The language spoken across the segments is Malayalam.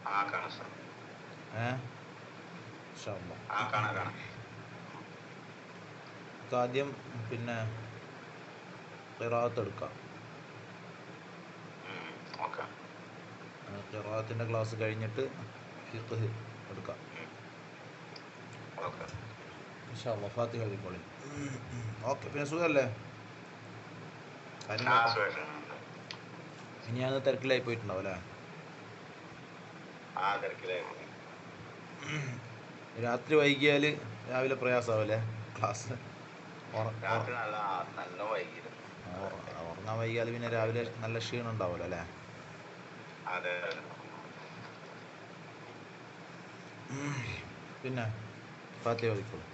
കാണാം സർ. ഇൻഷാ അല്ലാഹ്. കാണാം. ആദ്യം പിന്നെ ഖിറാഅത്ത് എടുക്കാം. ഖിറാഅത്തിൻ്റെ ക്ലാസ് കഴിഞ്ഞിട്ട് ഫിഖ് എടുക്കാം. ഇൻഷാ അല്ലാഹ്. ഫാത്തിഹ എഴുതിക്കോളി. ഓക്കെ. പിന്നെ സുഖമല്ലേ? ഇനി അത് തിരക്കിലായി പോയിട്ടുണ്ടാവും അല്ലേ? രാത്രി വൈകിയാൽ രാവിലെ പ്രയാസമാവല്ലേ ക്ലാസ്? ഉറങ്ങാൻ വൈകിയാൽ പിന്നെ രാവിലെ നല്ല ക്ഷീണം ഉണ്ടാവുമല്ലോ അല്ലേ? പിന്നെ ഫാത്തിഹ എഴുതിക്കോളൂ.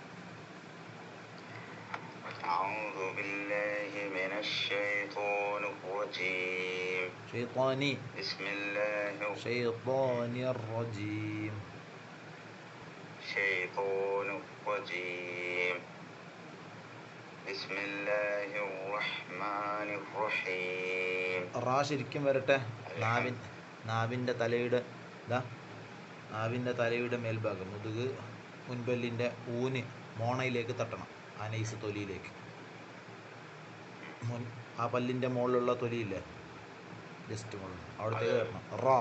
أعوذ بالله من الشيطان الرجيم. شيطاني. بسم الله شيطان الرجيم. شيطان الرجيم. بسم الله الرحمن الرحيم. റാ ശരിക്കും വരട്ടെ. നാവിൻ്റെ തലയുടെ മേൽഭാഗം മുതുക് മുൻപല്ലിൻ്റെ ഊന് മോണയിലേക്ക് തട്ടണം. ആ നൈസ് തൊലിയിലേക്ക്. ആ പല്ലിൻ്റെ മുകളിലുള്ള തൊലിയില്ലേ, ജസ്റ്റ് മുകളിൽ അവിടത്തേക്ക് തട്ടണം. റാ.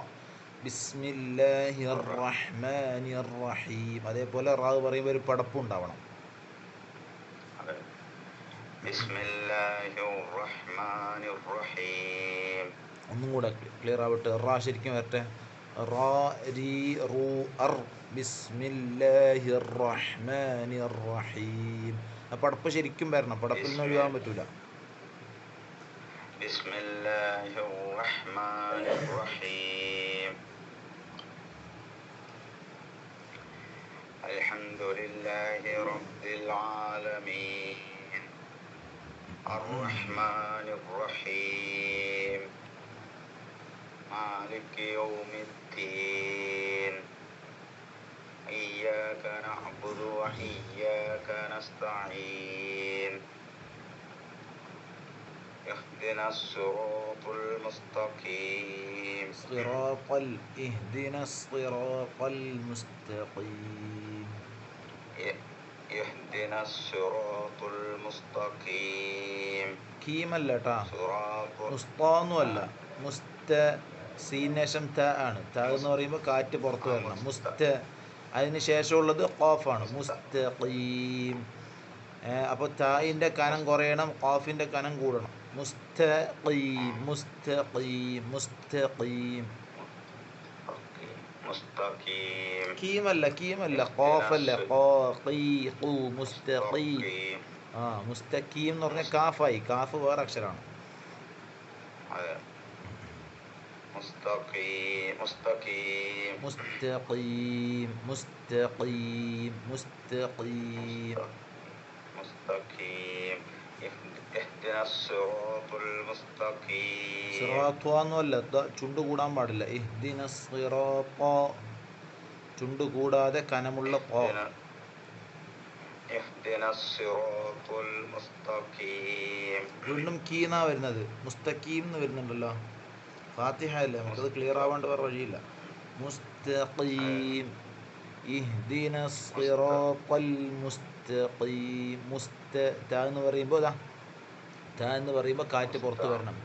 ബിസ്മില്ലാഹിർ റഹ്മാനിർ റഹീം. അതേപോലെ റാ പറയുമ്പോൾ ഒരു പടപ്പും ഉണ്ടാവണം. ഒന്നും കൂടെ ക്ലിയർ ആവട്ടെ. റാ ശരിക്കും വരട്ടെ. റാ രീ റൂ അർ. ബിസ്മില്ലാഹിർ റഹ്മാനിർ റഹീം. ആ പടപ്പ് ശരിക്കും വരണം. പടപ്പിൽ നിന്ന് ഒഴിവാൻ പറ്റൂല. ബിസ്മില്ലാഹിർ റഹ്മാനിർ റഹീം. അൽഹംദുലില്ലാഹി റബ്ബിൽ ആലമീൻ. അർറഹ്മാനിർ റഹീം. മാലികി യൗമിദ്ദീൻ. ഇയ്യാക നഅ്ബുദു വ ഇയ്യാക നസ്തഈൻ. اهدنا الصراط المستقيم. اهدنا الصراط المستقيم. اهدنا الصراط المستقيم. കീം അല്ല കേട്ടാ, മുസ്താന്നും അല്ല. സീനേഷം ത ആണ്. ത എന്ന് പറയുമ്പോൾ കാറ്റ് പുറത്ത് വരണം. അതിന് ശേഷമുള്ളത് ഖാഫാണ്. മുസ്തഖീം. അപ്പോൾ തായിൻ്റെ കനം കുറയണം, ഖാഫിൻ്റെ കനം കൂടണം. മുസ്തഖീം മുസ്തഖീം മുസ്തഖീം. കീമല്ല ഖാഫല്ല. മുസ്തഖീം. മുസ്തഖീം എന്ന് പറഞ്ഞാൽ കാഫായി. കാഫ് വേറെ അക്ഷരമാണ്. مستقيم مستقيم مستقيم مستقيم مستقيم مستقيم. اهدنا الصراط المستقيم. സിറാത്തൊന്നുമല്ല, ചുണ്ട് കൂടാൻ പാടില്ല. ഇഹ്ദിന സിറാത്ത. ചുണ്ട് കൂടാതെ കനമുള്ള ഖാ. اهدنا الصراط المستقيم. വീണ്ടും കീന്നാ വരുന്നത്. മുസ്തഖീം എന്ന് വരുന്നുണ്ടല്ലോ. ഫാത്തിഹ അല്ലേ, നമുക്കത് ക്ലിയർ ആവാണ്ട് വേറെ വഴിയില്ല. മുസ്തഖീം. ഇഹ്ദിന സിറാത്തൽ മുസ്തഖീം. ത എന്ന് പറയുമ്പോൾ കാറ്റ് പുറത്ത് വരണം.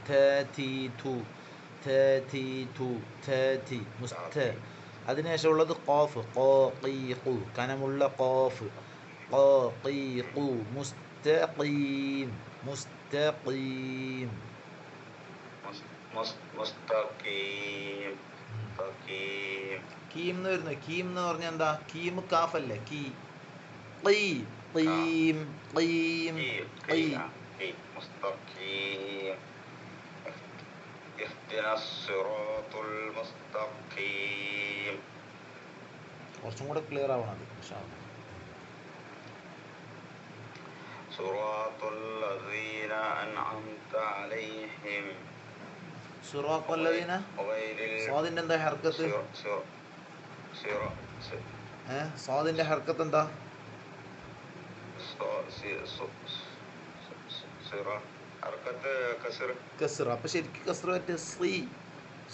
അതിനുശേഷമുള്ളത് ഖാഫ്. കനമുള്ള ഖാഫ്. മുസ്തഖീം മുസ്തഖീം. കീം എന്ന് വരുന്നത്. കീം എന്ന് പറഞ്ഞാൽ എന്താ? കീം കാഫല്ലേ. കുറച്ചും കൂടെ ക്ലിയർ ആവണം അത്. സുറാത്തുല്ലദീന അൻഅംത അലൈഹിം. സുറാത്തുല്ലദീന. സ്വാദിന്റെ എന്താ ഹർക്കത്ത്? സ്വാദിന്റെ ഹർക്കത്ത് എന്താ? കസ്ർ. അപ്പൊ ശരിക്കും കസ്ർ പറ്റും.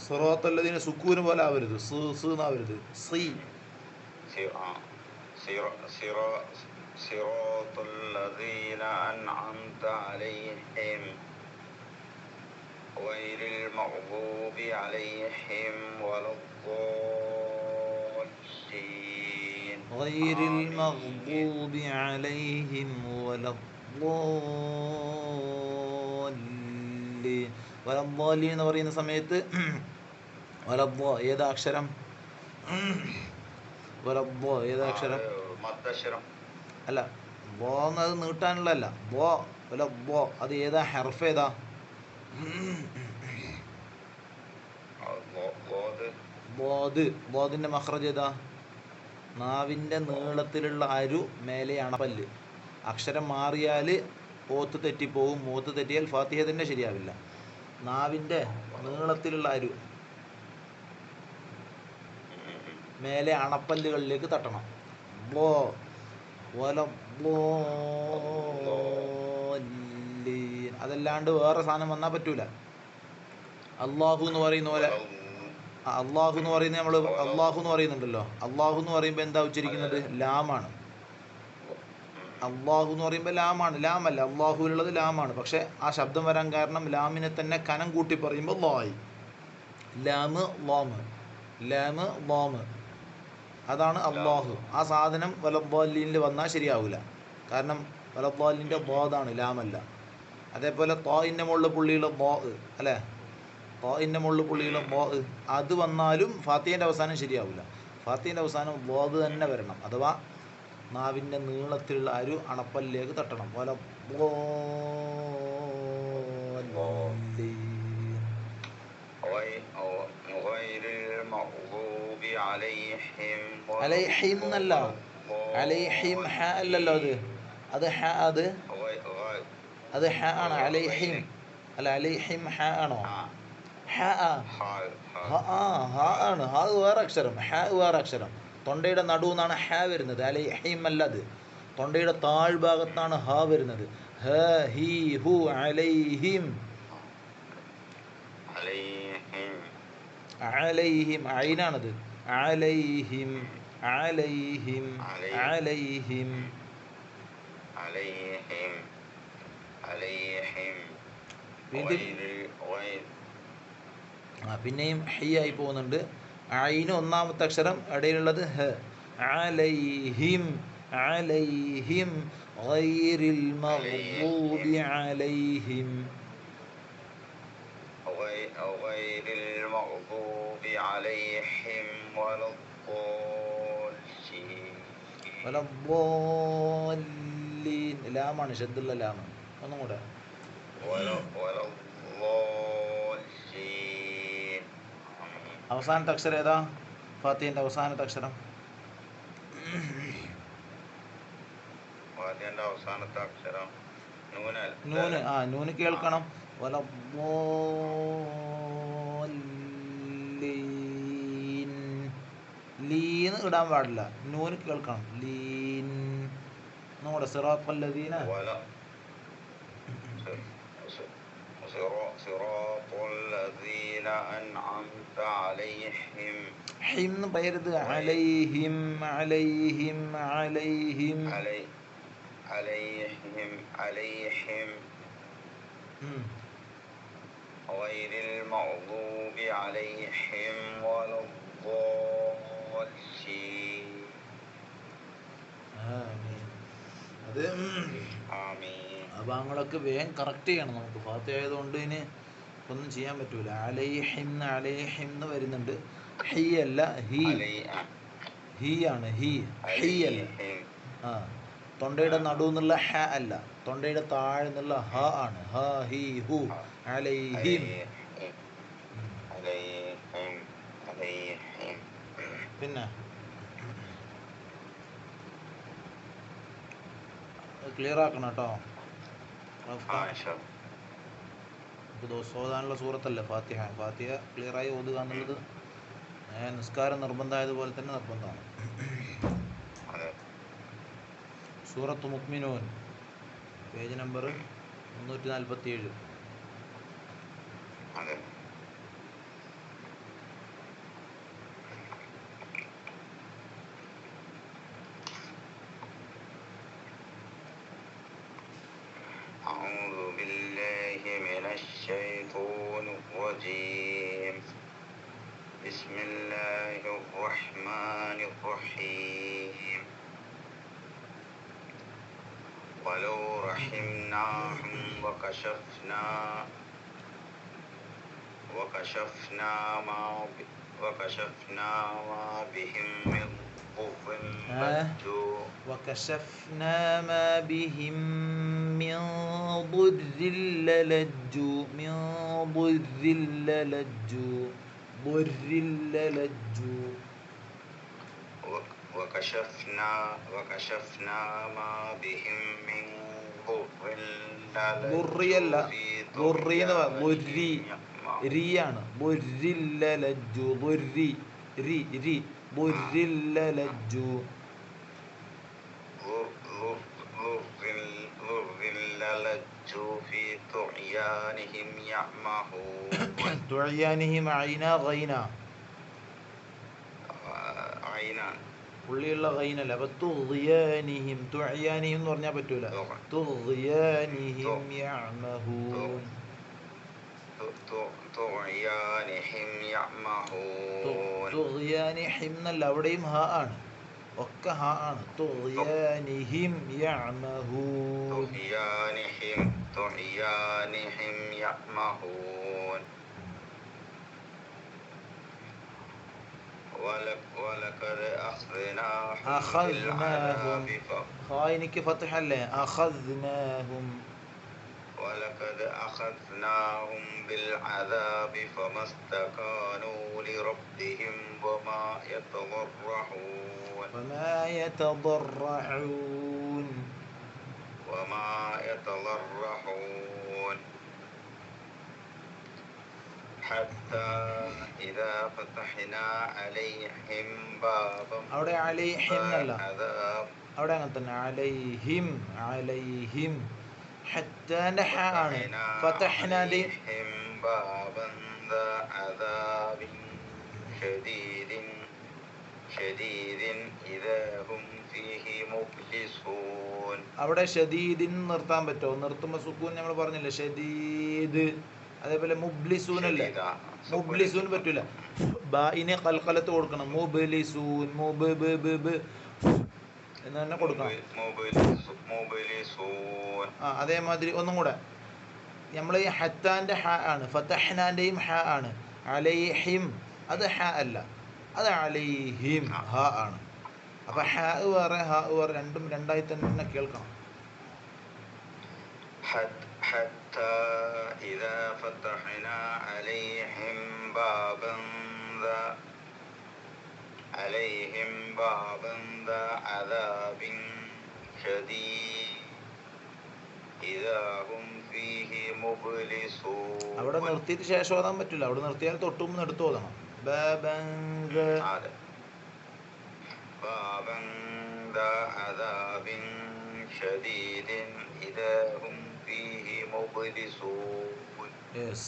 സിറാത്തല്ലദീന സുക്കൂന് പോലെ ആവരുത്, എന്നാവരുത്, സി. صراط الذين أنعمت عليهم غير المغضوب عليهم ولا الضالين. غير المغضوب عليهم ولا الضالين. വലദ്ദാലീൻ എന്ന് പറയുന്ന സമയത്ത് ഏതാ അക്ഷരം? ഏതാ അക്ഷരം? അല്ല, ബോ എന്നത് നീട്ടാനുള്ളതല്ല. അത് ഏതാ ഹർഫ്? ഏതാ? ബോദിന്റെ മഖ്റജ് ഏതാ? നാവിൻ്റെ നീളത്തിലുള്ള അരു, മേലെ അണപ്പല്ല്. അക്ഷരം മാറിയാൽ ഓത്ത് തെറ്റിപ്പോവും. ഓത്ത് തെറ്റിയാൽ ഫാത്തിഹ തന്നെ ശരിയാവില്ല. നാവിൻ്റെ നീളത്തിലുള്ള അരു മേലെ അണപ്പല്ലുകളിലേക്ക് തട്ടണം. അതല്ലാണ്ട് വേറെ സാധനം വന്നാൽ പറ്റൂല. അള്ളാഹു എന്ന് പറയുന്ന പോലെ, അള്ളാഹു എന്ന് പറയുന്നത് നമ്മൾ അള്ളാഹു എന്ന് പറയുന്നുണ്ടല്ലോ. അള്ളാഹു എന്ന് പറയുമ്പോൾ എന്താ ഉച്ചരിക്കുന്നത്? ലാമാണ്. അള്ളാഹു എന്ന് പറയുമ്പോൾ ലാമാണ്, ലാമല്ല. അള്ളാഹുവിലുള്ളത് ലാമാണ്. പക്ഷെ ആ ശബ്ദം വരാൻ കാരണം ലാമിനെ തന്നെ കനം കൂട്ടി പറയുമ്പോൾ ലായി. ലാമ് ലാമ്, ലാമ് ലാമ്, അതാണ് അള്ളാഹു. ആ സാധനം വലദ്ദാലീനിൽ വന്നാൽ ശരിയാവില്ല. കാരണം വലദ്ദാലീൻ്റെ ളാദാണ്, ലാമല്ല. അതേപോലെ ത്വാഇൻ്റെ മുകളിൽ പുള്ളിയുള്ള ളാ, അല്ലേ? ത്വാഇൻ്റെ മുകളിൽ പുള്ളിയുള്ള ളാ, അത് വന്നാലും ഫാത്തിഹേൻ്റെ അവസാനം ശരിയാവില്ല. ഫാത്തിഹേൻ്റെ അവസാനം ളാദ് തന്നെ വരണം. അഥവാ നാവിൻ്റെ നീളത്തിലുള്ള അരു അണപ്പല്ലിലേക്ക് തട്ടണം. അലൈഹിം എന്നല്ല, അലൈഹിം ഹ അല്ലല്ലോ. അത് ഹ, അത് ഹ ആണ്. അലൈഹിം അല്ല, അലൈഹിം ഹ ആണോ? ഹ ആണ്. ഹ വേറെ അക്ഷരം, ഹ വേറെ അക്ഷരം. തൊണ്ടയുടെ നടുവെന്നാണ് ഹ വരുന്നത്. അലൈഹിം അല്ല, അത് തൊണ്ടയുടെ താഴ്ഭാഗത്താണ് ഹ വരുന്നത്. ഹ ഹി ഹു അലൈഹിം. അലൈഹിം ഐനാണത്. അലൈഹിം അലൈഹിം അലൈഹിം പിന്നെയും ഹി ആയി പോകുന്നുണ്ട്. ഐന് ഒന്നാമത്തെ അക്ഷരം, ഇടയിലുള്ളത് ഹ. അലൈഹിം അലൈഹിം ഗൈറിൽ മഗ്ദൂബി അലൈഹിം. غير المغضوب عليهم ولا الضالين. ലാമാണ്, ശദ്ദുള്ള ലാമ്. ഒന്നും കൂടെ. അവസാനത്തെ അക്ഷരം ഏതാ? ഫാത്തിഹയുടെ അവസാനത്തെ അക്ഷരം. അവസാനത്തെ അക്ഷരം നൂന്. നൂന് കേൾക്കണം. ലീന്ന് ഇടാൻ പാടില്ല, നൂന് കേൾക്കണം. ലീൻ. നമ്മുടെ സിറാത്തല്ലദീന. ഹിം പറയരുത്. അലൈഹിം അലൈഹിം അലൈഹിം അലൈഹിം അലൈഹിം غير المغضوب عليهم ولا الضالين. അത് ആ ഭാഗങ്ങളൊക്കെ വേഗം കറക്റ്റ് ചെയ്യണം നമുക്ക്. ഫാത്തിഹ ആയതുകൊണ്ട് ഇനി ഒന്നും ചെയ്യാൻ പറ്റൂല. അലൈഹിം എന്ന് വരുന്നുണ്ട്. ഹി അല്ല, ഹി. ഹി ആണ്, ഹി. ഹി അല്ല. തൊണ്ടയുടെ നടുവെന്നുള്ള ഹ അല്ല, തൊണ്ടയുടെ താഴെ നിന്നുള്ള ഹ ആണ്. ഹ ഹി ഹു അലൈഹിം. പിന്നെ ക്ലിയർ ആക്കണം കേട്ടോ. ഓതാനുള്ള സൂറത്തല്ലേ ഫാത്തിഹ. ഫാത്തിഹ ക്ലിയറായി ഓതുക എന്നുള്ളത് നിസ്കാരം നിർബന്ധമായതുപോലെ തന്നെ നിർബന്ധമാണ്. സൂറത്ത് മുഅ്മിനൂൻ, പേജ് നമ്പർ 347. بالله من الشيطان الرجيم بسم الله الرحمن الرحيم ولو رحمناهم وكشفنا ما بهم من ضر وكشفنا ما بهم من ضر للجوا وكشفنا ما بهم من ضر ضريല്ല ضറീന്ന് ضري റിയാണ് ضرില്ലലജ്ജു ضري രി ضرില്ലലജ്ജു لجوا في طغيانهم يعمهون طغيانهم عينا غينا പുള്ളിയുള്ള ഗൈനല്ല. അപ്പൊ തുഗ്യാനിഹിം തുഗ്യാനിഹിം എന്ന് പറഞ്ഞാൽ പറ്റൂല. തുഗ്യാനിഹിം യഅമഹൂൻ തുഗ്യാനിഹിം എന്നല്ല, അവിടെയും ഹ ആണ്, ഒക്കെ ഹ ആണ്. തുഗ്യാനിഹിം യഅമഹൂൻ ولقد أخذناهم خائنك فتح الله أخذناهم ولقد أخذناهم بالعذاب فما استكانوا لربهم وما يتضرعون حتى إذا فتحنا عليهم بابا അവിടെ അലൈഹിം അല്ല, അവിടെ അങ്ങനെ തന്നെ അലൈഹിം ഹത്താന്റെ ഹ ആണ്. ഫതഹ്നാന്റെ بابا ذا عذاب شديد إذا هم فيه مبلسون. അവിടെ ഷദീദിൻ നിർത്താൻ പറ്റുമോ? നിർത്തുമ്പോൾ സുക്കൂൻ നമ്മൾ പറഞ്ഞില്ലേ ഷദീദ്. അതേപോലെ മുബ്ലിസൂൻ അല്ല, മുബ്ലിസൂൻ പറ്റൂല, ബായിനെ കൽക്കലത്ത് കൊടുക്കണം. മുബ്ലിസൂൻ എന്ന് തന്നെ കൊടുക്കണം. അതേമാതിരി ഒന്നും കൂടെ, നമ്മൾ ഈ ഹത്താന്റെ ഹ ആണ്, ഫതഹ്നാന്റെയും ഹ ആണ്. അലൈഹിം അത് ഹ അല്ല, അത് അലൈഹിം ഹ ആണ്. അപ്പൊ ഹ വേറെ ഹ വേറെ, രണ്ടും രണ്ടായി തന്നെ കേൾക്കണം. حتى إذا فتحنا عليهم بابا ذا عذاب شديد إذا هم فيه مبلسون. അവിടെ നിർത്തിയിട്ട് ശേഷം ഓതാൻ പറ്റില്ല, അവിടെ നിർത്തിയാൽ തൊട്ടും എടുത്ത് ഓതണം. بابا ذا عذاب شديد إذا هم فيه مبلسون. Yes.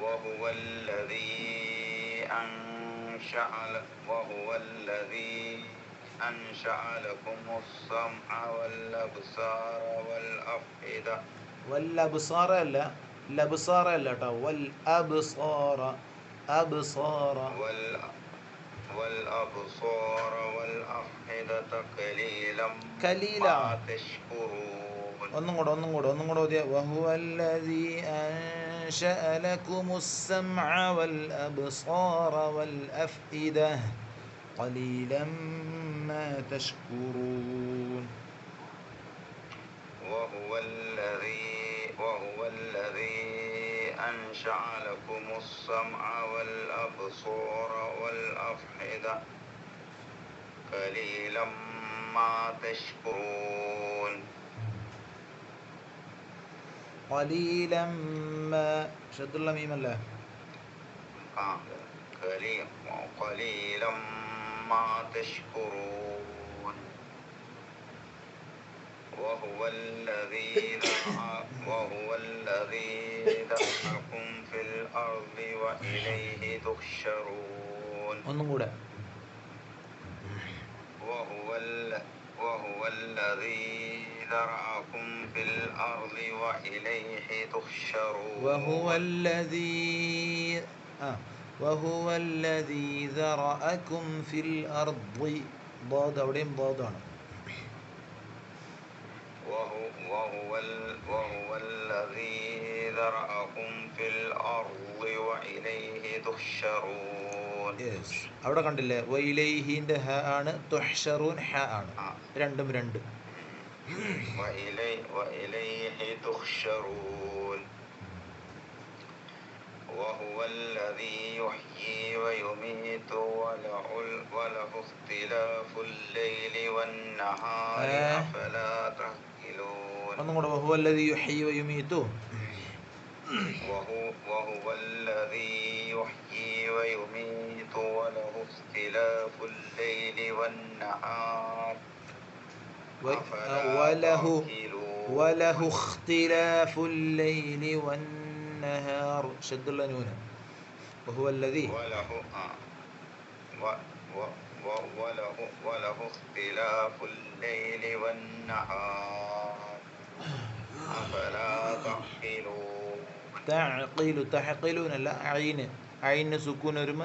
وهو الذي أنشأ لكم السمع والأبصار والأفئدة. والأبصار അല്ല, ലബ്സാറ അല്ല കേട്ടോ, والأبصار والأبصار والأفئدة قليلا ما تشكرون. ഒന്നും കൂടെ ഓതിയ وهو الذي أنشأ لكم السمع والأبصار والأفئدة قليلا ما تشكرون. وهو الذي أنشأ لكم السمع والأبصار والأفئدة قليلا ما تشكرون. قليلا ما شد الله ميم الله قليلا ما تشكرون. وهو الذي ذرأكم في الأرض وإليه تحشرون. ഒന്നും കൂടെ وهو الذي ذرأكم في الأرض وإليه تحشرون وهو الذي ذرأكم في الأرض ضاد അവിടെയും ضادാണ് وهو الذي ذرأكم في الأرض وإليه تحشرون. അവിടെ കണ്ടില്ലേ വഇലൈഹിന്റെ ഹ ആണ് തുഹ്ശറൂൻ ഹ ആണ് രണ്ടും രണ്ട് وإليه تحشرون. وهو الذي يحيي ويميت وله اختلاف الليل والنهار أفلا تعقلون. وهو الذي يحيي ويميت وهو الذي يحيي ويميت وله اختلاف الليل والنهار وله اختلاف الليل والنهار شد النون وهو الذي وله اختلاف الليل والنهار أفلا تعقلون. تعقلون لا عين سكون رم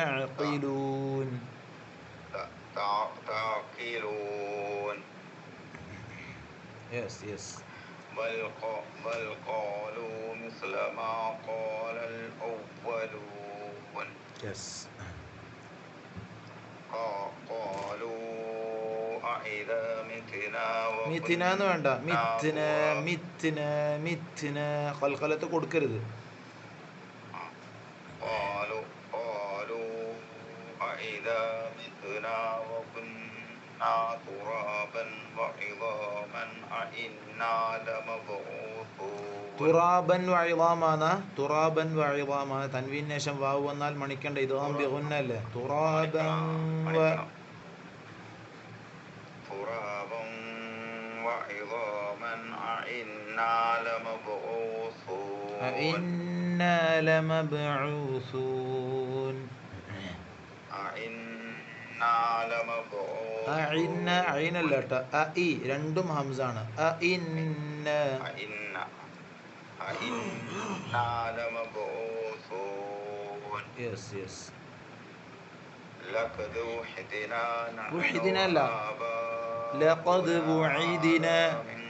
تعقلون yes بل قالوا مثل ما قال الأولون. قالوا أإذا متنا എന്ന് വേണ്ട മിത്ന ഖൽഖലത്ത് കൊടുക്കരുത്. قالوا أإذا متنا وكنا ترابا وعظاما أإنا لمبعوثون. തുറാബൻ വഇളാമ തൻവീന് ശേഷം വാവ് വന്നാൽ മണിക്കണ്ട ഇദ്ഗാം ബിഗുന്ന അല്ലേ തുറാബൻ وعظاما أإنا لمبعوثون. അഇന്ന അല്ല ട്ടോ അഇ രണ്ടും ഹംസാണ് അഇന്ന لمبعوثون. yes لقد وحدنا لا لقد وعدنا من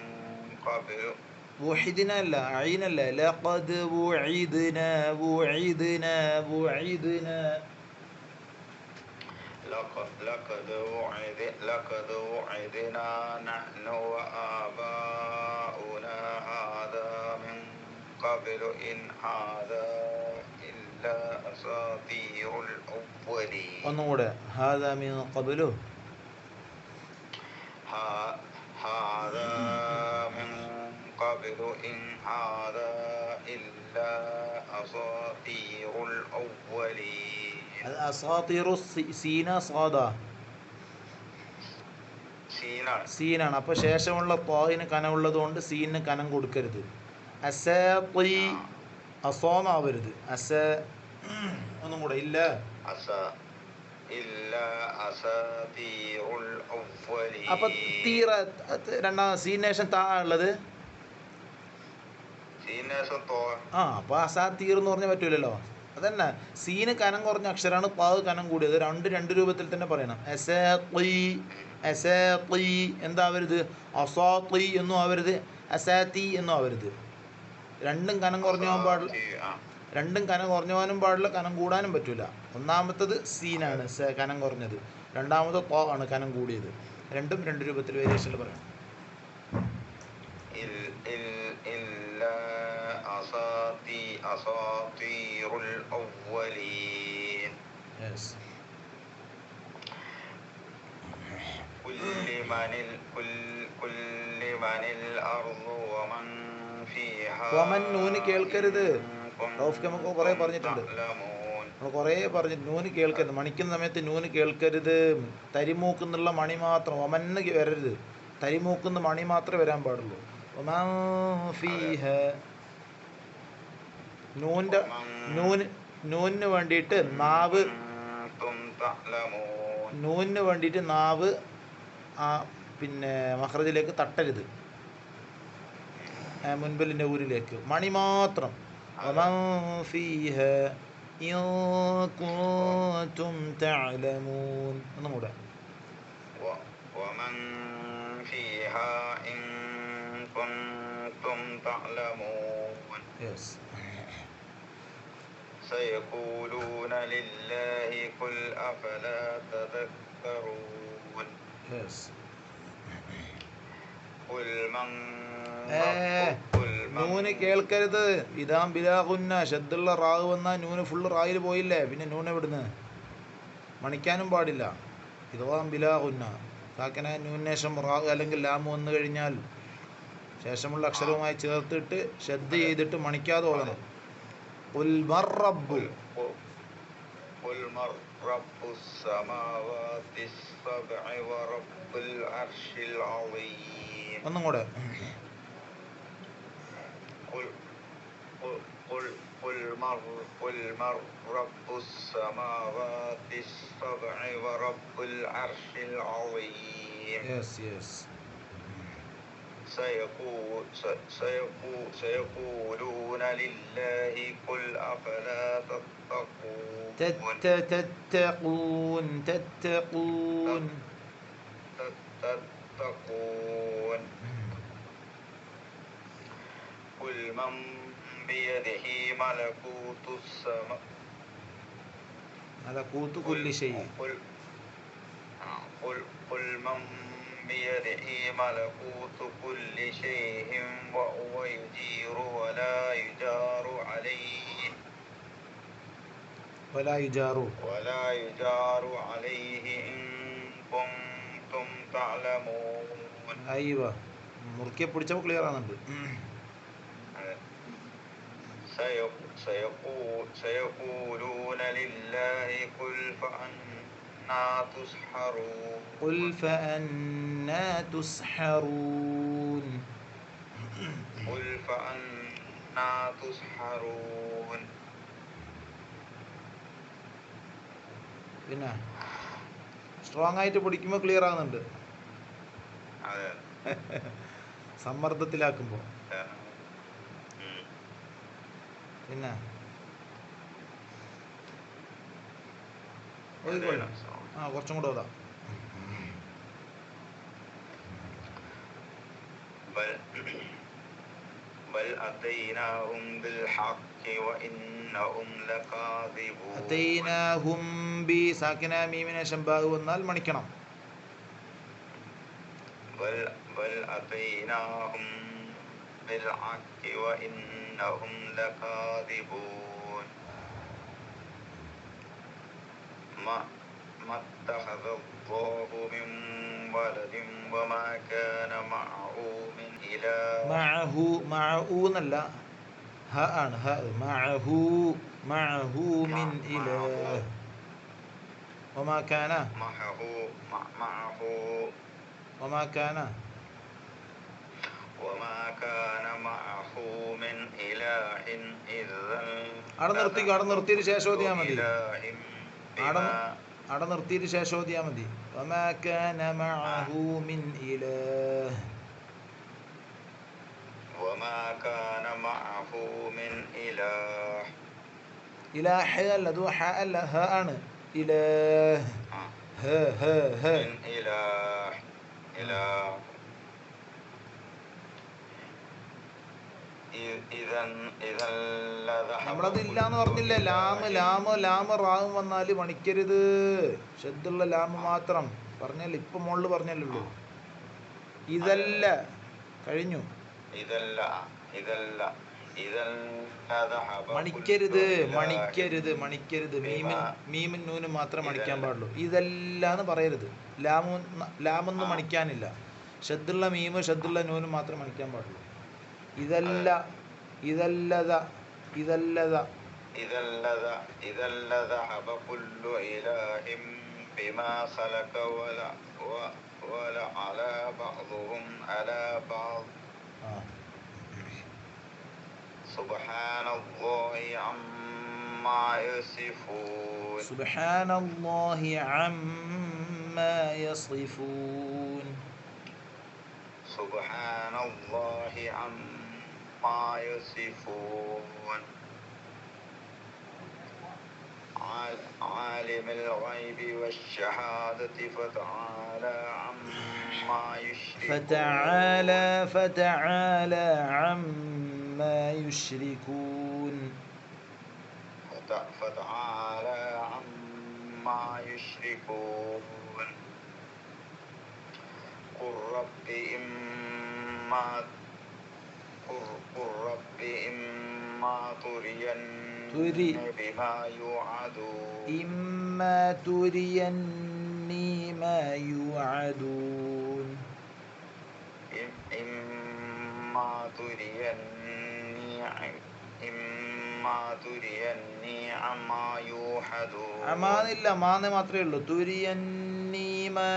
قبل وحدنا لا عين لا لقد وعدنا لقد وعدنا نحن وآباؤنا هذا من قبل إن هذا إلا أساطير الأولين. ഒന്നുകൂടെ هذا من قبل هذا من قبل إن هذا إلا أساطير الأولين. أساطير സീന സാദ സീനാണ്. അപ്പോൾ ശേഷമുള്ള ത്വായിന് കനമുള്ളത് കൊണ്ട് സീനിന് കനം കൊടുക്കരുത്. അസോന്നാവരുത്. ഒന്നും കൂടെ ഇല്ല അപ്പൊ തീറ രണ്ടാം സീനേഷൻ താ ഉള്ളത് അപ്പൊ അസാത്തീർ എന്ന് പറഞ്ഞാൽ പറ്റൂലല്ലോ. അതന്നെ സീന് കനം കുറഞ്ഞ അക്ഷരമാണ് പാവ് കനം കൂടിയത്. രണ്ട് രൂപത്തിൽ തന്നെ പറയണം. എന്താവരുത് അസാത്തി എന്നും ആവരുത് അസാത്തി എന്നും ആവരുത്. രണ്ടും കനം കുറഞ്ഞു പോകാനും പാടില്ല കനം കൂടാനും പറ്റൂല. ഒന്നാമത്തത് സീനാണ് കനം കുറഞ്ഞത്, രണ്ടാമത് ത്വാ ആണ് കനം കൂടിയത്. രണ്ടും രണ്ട് രൂപത്തിൽ വേരിയേഷനിൽ പറയണം. നൂന് കേൾക്കരുത്. നമുക്ക് കുറേ പറഞ്ഞിട്ടുണ്ട്. നൂന് കേൾക്കരുത്. മണിക്കുന്ന സമയത്ത് നൂന് കേൾക്കരുത്. തരിമൂക്കുന്നുള്ള മണി മാത്രം ഒമന്ന് വരരുത്. തരിമൂക്കുന്ന മണി മാത്രമേ വരാൻ പാടുള്ളൂ. നൂനിന് വേണ്ടിയിട്ട് നാവ് പിന്നെ മഖ്റജിലേക്ക് തട്ടരുത്, മുൻപലിൻ്റെ ഊരിലേക്ക്, മണി മാത്രം. വമൻ ഫീഹ ഇൻ കുൻതും തഅലമൂൻ. ഒന്നും കൂടെ. ومن فيها إن كنتم تعلمون. Yes. سيقولون لله قل أفلا تذكرون. Yes. قل من നൂന് കേൾക്കരുത്. ഇതാം ബിലാഹുന്ന ഷദ്ദുള്ള റാവ് വന്നാൽ നൂന് ഫുള്ള് റായിൽ പോയില്ലേ, പിന്നെ നൂന് എവിടുന്ന്? മണിക്കാനും പാടില്ല. ഇതാം ബിലാഹുന്ന സാക്കന നൂനേഷം റാവ് അല്ലെങ്കിൽ ലാമ് വന്നു കഴിഞ്ഞാൽ ശേഷമുള്ള അക്ഷരവുമായി ചേർത്തിട്ട് ഷദ്ദ് ചെയ്തിട്ട് മണിക്കാതെ ഓതണം. ഖുൽ മർ റബ്ബു. ഖുൽ മർ റബ്ബുസ് സമാവാതിസ് സബ്ഇ വറബ്ബുൽ അർശിൽ അളീം. ഒന്നും കൂടെ. قل من رب السماوات السبع ورب العرش العظيم. Yes. سيقولون لله قل أفلا تتقون. تتقون. قل من بيده ملكوت السماء ملكوت كل شيء. قل من بيده ملكوت كل شيء وهو يجير ولا يجار عليه إن كنتم تعلمون. أيوة മുറുക്കിയെ പിടിച്ചപ്പോൾ ക്ലിയർ ആകുന്നുണ്ട്. سيقولون لله قل فأنا تسحرون. പിന്നെ സ്ട്രോങ് ആയിട്ട് പിടിക്കുമ്പോൾ ക്ലിയർ ആകുന്നുണ്ട്, സമ്മർദ്ദത്തിലാക്കുമ്പോൾ. പിന്നെ കുറച്ചും കൂടെ ഓതാം. بل أتيناهم بالحق وإنهم لكاذبون. أتيناهم بساكن ميم شنباء വന്നാൽ മണിക്കണം. بل أتيناهم بالحق وإنهم لكاذبون. ما اتخذ الله من ولد وما كان معه من إله. معه എന്നല്ല, ഹ ആണ്, ഹ. معه من إله. وما كان معه وما كان معه من إله إذا. അവിടെ നിർത്തിയതിന് ശേഷം ഓതിയാൽ മതി. അവിടെ നിർത്തിയതിന് ശേഷം ഓതിയാൽ മതി. وما كان معه من إله. وما كان معه من إله. إله അല്ല, അത് ഹ അല്ല, ഹ ആണ്. إله. من إله. നമ്മളത് ഇല്ലാന്ന് പറഞ്ഞില്ലേ. ലാമ് റാവും വന്നാല് മണിക്കരുത്. ഷദ്ദുള്ള ലാമ് മാത്രം പറഞ്ഞല്ലേ, ഇപ്പൊ മുകളിൽ പറഞ്ഞല്ലോ. ഇതല്ല കഴിഞ്ഞു. മണിക്കരുത്. മീമിൻ നൂന് മാത്രം മണിക്കാൻ പാടുള്ളൂ. ഇതല്ലാന്ന് പറയരുത്. ലാമൊന്നും മണിക്കാനില്ല. ഷദ്ദുള്ള മീമ് ഷദ്ദുള്ള നൂന് മാത്രം മണിക്കാൻ പാടുള്ളൂ. إذا لذهب كل إله بما خلق ولعلى بعضهم على بعض. سبحان الله عما يصفون. سبحان الله عما يصفون عالم الغيب والشهادة فتعالى عما يشركون فتعالى عما يشركون فتعالى عما يشركون قل رب إما تريني بما يوعدون إما تريني ما يوعدون إما تريني عما يوعدون അമാന്നില്ല മാന്ന് മാത്രമേ ഉള്ളൂ തുരിയന്നീ ما